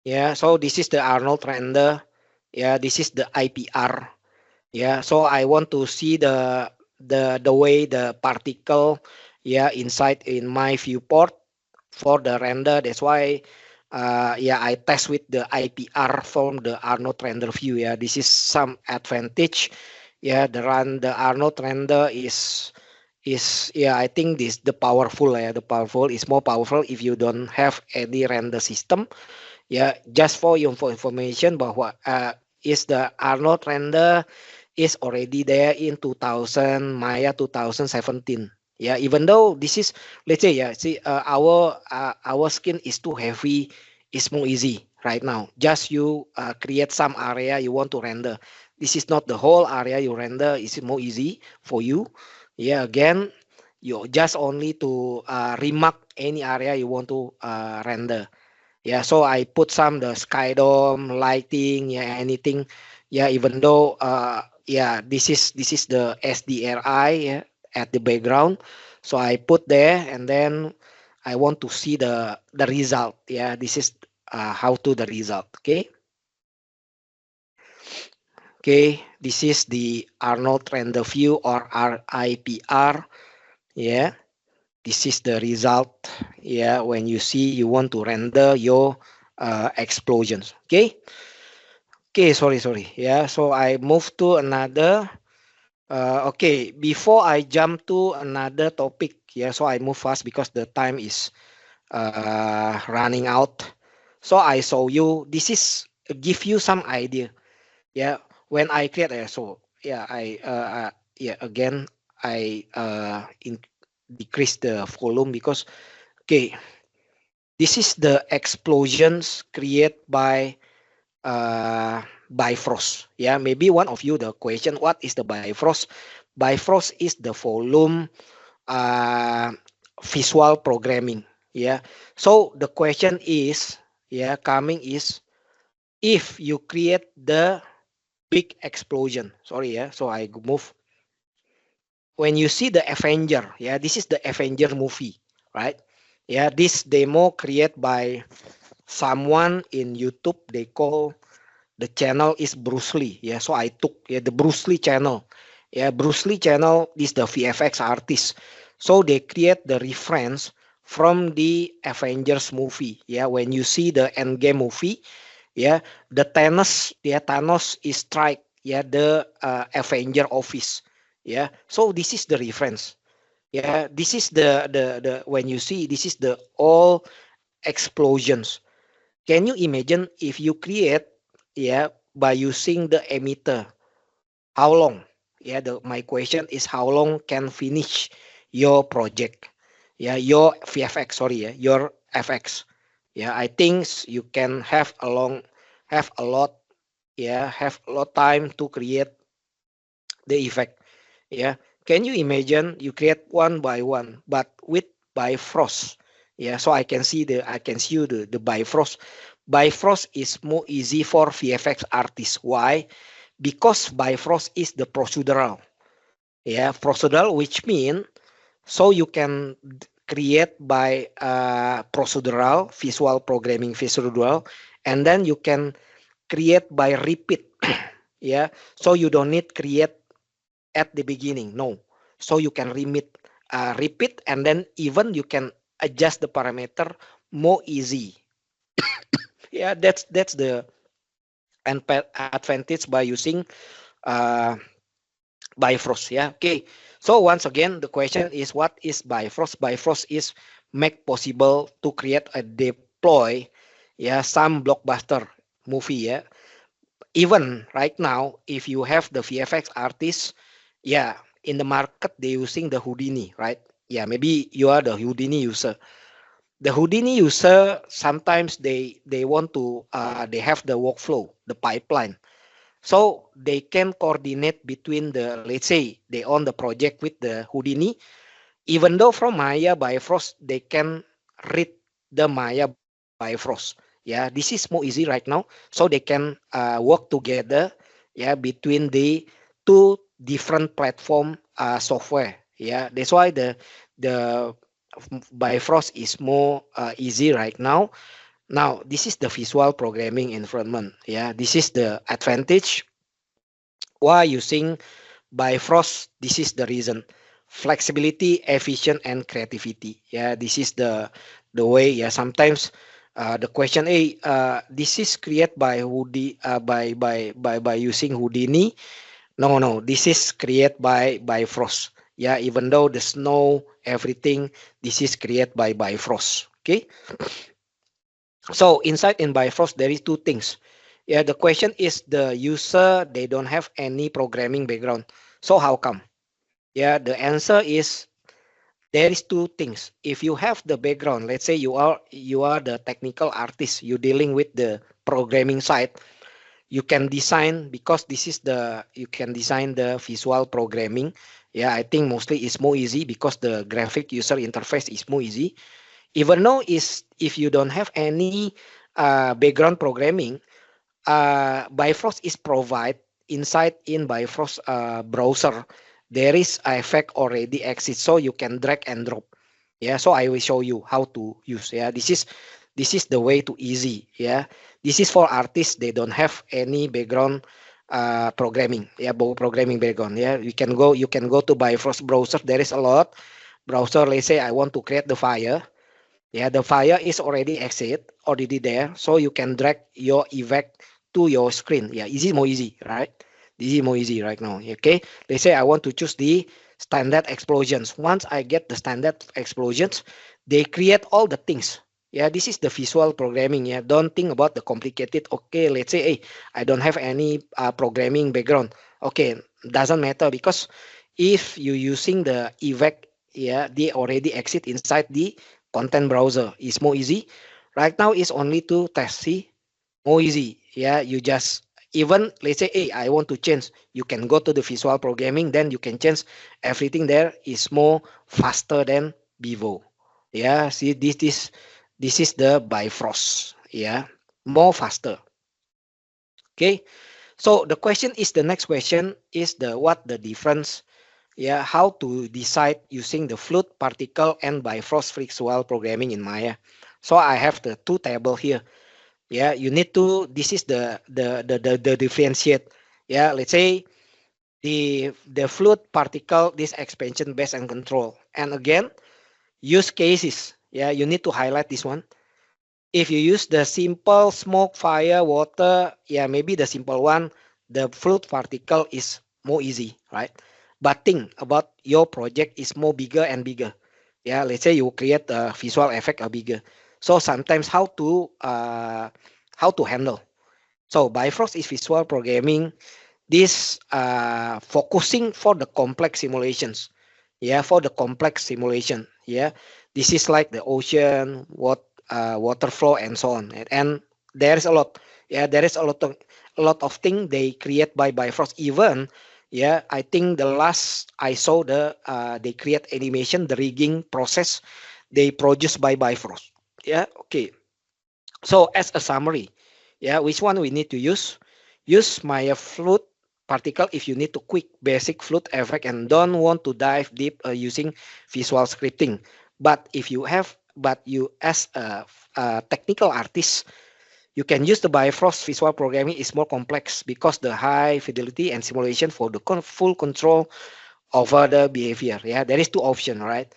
Yeah, so this is the Arnold render. Yeah, this is the IPR. Yeah, so I want to see the way the particle, yeah, inside in my viewport for the render. That's why yeah, I test with the IPR from the Arnold render view. Yeah, this is some advantage. Yeah, the Arnold render is, yeah, I think this the powerful. Yeah, the powerful is more powerful if you don't have any render system. Ya, just for your information bahwa is the Arnold render is already there in 2000 Maya 2017. Yeah, even though this is, let's say, yeah, see, our skin is too heavy, it's more easy right now. Just you create some area you want to render. This is not the whole area you render. It's more easy for you. Yeah, again, you just only to remark any area you want to render. Yeah, so I put some the sky dome lighting, yeah, anything. Yeah, even though yeah, this is the SDRI, yeah, at the background. So I put there, and then I want to see the result. Yeah, this is how to the result. Okay. Okay, this is the Arnold render view or RIPR. Yeah, this is the result. Yeah, when you see you want to render your explosions. Okay. Okay, sorry. Yeah, so I move to another. Okay, before I jump to another topic, yeah, so I move fast because the time is running out. So I show you this is give you some idea. Yeah, when I create so yeah, again I decrease the volume because okay, this is the explosions created by Bifrost. Yeah, maybe one of you the question, what is the Bifrost? Bifrost is the volume uh, visual programming. Yeah, so the question is, yeah, coming is, if you create the big explosion, sorry, yeah, so I move. When you see the Avenger, yeah, this is the Avenger movie, right? Yeah, this demo created by someone in YouTube. They call the channel is Bruce Lee. Yeah, so I took, yeah, the Bruce Lee channel. Yeah, Bruce Lee channel is the VFX artist. So they create the reference from the Avengers movie. Yeah, when you see the Endgame movie, yeah, the Thanos is strike, yeah, the Avenger office. Yeah, so this is the reference. Yeah, this is the when you see, this is the all explosions. Can you imagine if you create, yeah, by using the emitter? How long? Yeah, my question is how long can finish your project? Yeah, your VFX, sorry, yeah, your FX. Yeah, I think you can have a lot, yeah, have a lot time to create the effect. Yeah, can you imagine you create one by one, but with Bifrost? Yeah, so I can see you the Bifrost. Bifrost is more easy for VFX artists. Why? Because Bifrost is the procedural. Yeah, procedural, which mean so you can create by procedural, visual programming procedural, and then you can create by repeat. Yeah, so you don't need create at the beginning. No, so you can repeat, and then even you can adjust the parameter more easy. Yeah, that's the advantage by using uh, Bifrost. Yeah, okay. So once again, the question is, what is Bifrost? Bifrost is make possible to create a deploy, yeah, some blockbuster movie. Yeah, even right now, if you have the VFX artist, yeah, in the market they using the Houdini, right? Yeah, maybe you are the Houdini user. The Houdini user sometimes they want to they have the workflow, the pipeline, so they can coordinate between the, let's say they own the project with the Houdini. Even though from Maya Bifrost they can read the Maya Bifrost. Yeah, this is more easy right now. So they can work together. Yeah, between the two different platform software. Yeah, that's why the Bifrost is more easy right now. Now this is the visual programming environment. Yeah, this is the advantage why using Bifrost. This is the reason: flexibility, efficient, and creativity. Yeah, this is the way. Yeah, sometimes the question A, this is created by by using Houdini. No, no, this is created by Bifrost. Yeah, even though the snow, everything, this is created by Bifrost. Okay, so inside in Bifrost there is two things. Yeah, the question is the user they don't have any programming background. So how come? Yeah, the answer is there is two things. If you have the background, let's say you are the technical artist, you dealing with the programming side, you can design, because this is the you can design the visual programming. Yeah, I think mostly it's more easy because the graphic user interface is more easy. Even though is if you don't have any background programming, Bifrost is provide inside in Bifrost browser. There is a effect already exists, so you can drag and drop. Yeah, so I will show you how to use. Yeah, this is the way to easy. Yeah, this is for artists they don't have any background programming. Yeah, programming background. Yeah, you can go to Bifrost browser. There is a lot browser. Let's say I want to create the fire. Yeah, the file is already exit, already there. So you can drag your effect to your screen. Yeah, easy, more easy, right? This is more easy right now. Okay, let's say I want to choose the standard explosions. Once I get the standard explosions, they create all the things. Yeah, this is the visual programming. Yeah, don't think about the complicated. Okay, let's say, hey, I don't have any programming background. Okay, doesn't matter because if you using the evac, yeah, they already exit inside the content browser. It's more easy. Right now, it's only to test. See, more easy. Yeah, you just even let's say, hey, I want to change. You can go to the visual programming, then you can change everything. There is more faster than Vivo. Yeah, see, this is the Bifrost. Yeah, more faster. Okay, so the question is the next question is the what the difference. Yeah, how to decide using the fluid particle and Bifrost visual programming in Maya. So I have the two table here. Yeah, you need to this is the differentiate. Yeah, let's say the fluid particle this expansion based and control, and again use cases. Yeah, you need to highlight this one. If you use the simple smoke, fire, water, yeah, maybe the simple one, the fluid particle is more easy, right? But think about your project is more bigger and bigger. Yeah, let's say you create a visual effect a bigger. So sometimes how to handle. So Bifrost is visual programming. This focusing for the complex simulations. Yeah, for the complex simulation. Yeah, this is like the ocean, water flow, and so on. And there is a lot. Yeah, there is a lot of things they create by Bifrost. Even yeah, I think the last I saw they create animation, the rigging process they produce by Bifrost. Yeah, okay. So as a summary, yeah, which one we need to use? Use Maya Fluid Particle if you need to quick basic fluid effect and don't want to dive deep using visual scripting. But if you have, but you as a technical artist, you can use the Bifrost visual programming is more complex because the high fidelity and simulation for the full control over the behavior. Yeah, there is two options, right?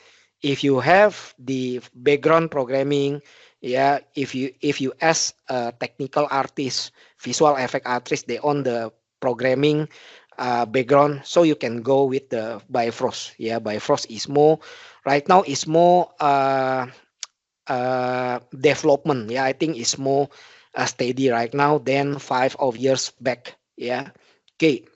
If you have the background programming, yeah, if you as a technical artist, visual effect artist, they own the programming background, so you can go with the Bifrost. Yeah, Bifrost is more right now is more development. Yeah, I think it's more steady right now than 5 years back. Yeah. Okay.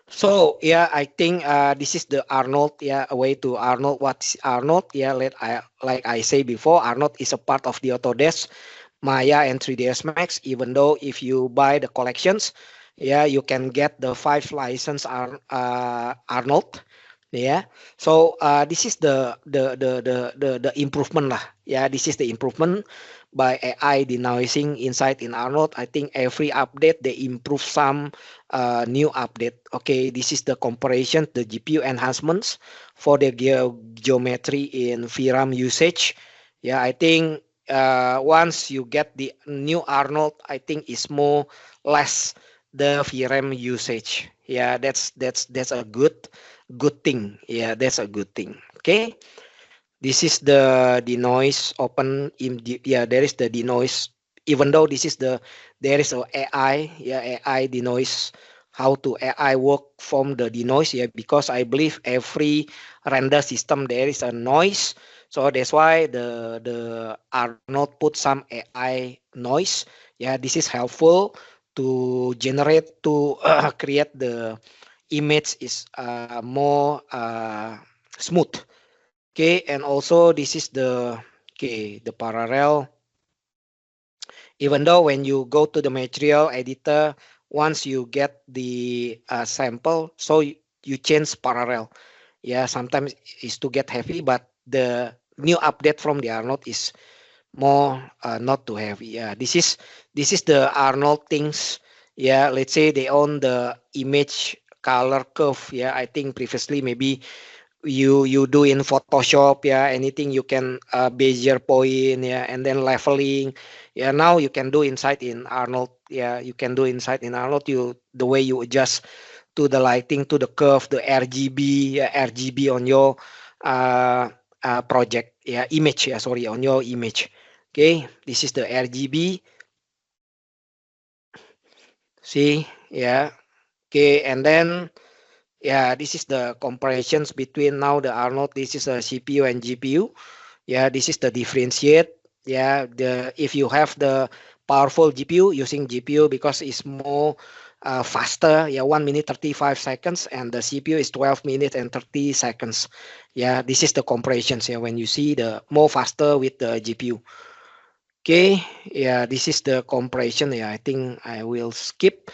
So yeah, I think this is the Arnold. Yeah, way to Arnold. What's Arnold? Yeah, like I say before, Arnold is a part of the Autodesk Maya and 3ds Max. Even though if you buy the collections, yeah, you can get the 5 license Arnold. Yeah, so this is the improvement lah. Yeah, this is the improvement by AI denoising inside in Arnold. I think every update they improve some new update. Okay, this is the comparison, the GPU enhancements for the geometry in VRAM usage. Yeah, I think once you get the new Arnold, I think it's more less the VRAM usage. Yeah, that's a good thing. Yeah, that's a good thing. Okay, this is the noise open in the, yeah, there is the denoise. Even though this is the there is a AI, yeah, AI denoise, how to AI work from the denoise. Yeah, because I believe every render system there is a noise, so that's why the Arnold put some AI noise. Yeah, this is helpful to generate to create the image is more smooth. Okay, and also this is the okay the parallel. Even though when you go to the material editor, once you get the sample, so you change parallel. Yeah, sometimes it's to get heavy, but the new update from the Arnold is more not too heavy. Yeah, this is the Arnold things. Yeah, let's say they own the image color curve. Yeah, I think previously maybe you do in Photoshop, yeah, anything you can Bezier point, yeah, and then leveling, yeah, now you can do inside in Arnold. Yeah, you can do inside in Arnold, you the way you adjust to the lighting, to the curve, the RGB, yeah, RGB on your project, yeah, image, yeah, sorry, on your image. Okay, this is the RGB. See, yeah. Okay, and then yeah, this is the comparisons between now the Arnold. This is a CPU and GPU. Yeah, this is the differentiate. Yeah, the if you have the powerful GPU, using GPU because it's more faster. Yeah, 1 minute 35 seconds, and the CPU is 12 minutes and 30 seconds. Yeah, this is the comparisons. Yeah, when you see the more faster with the GPU. Okay, yeah, this is the comparison. Yeah, I think I will skip.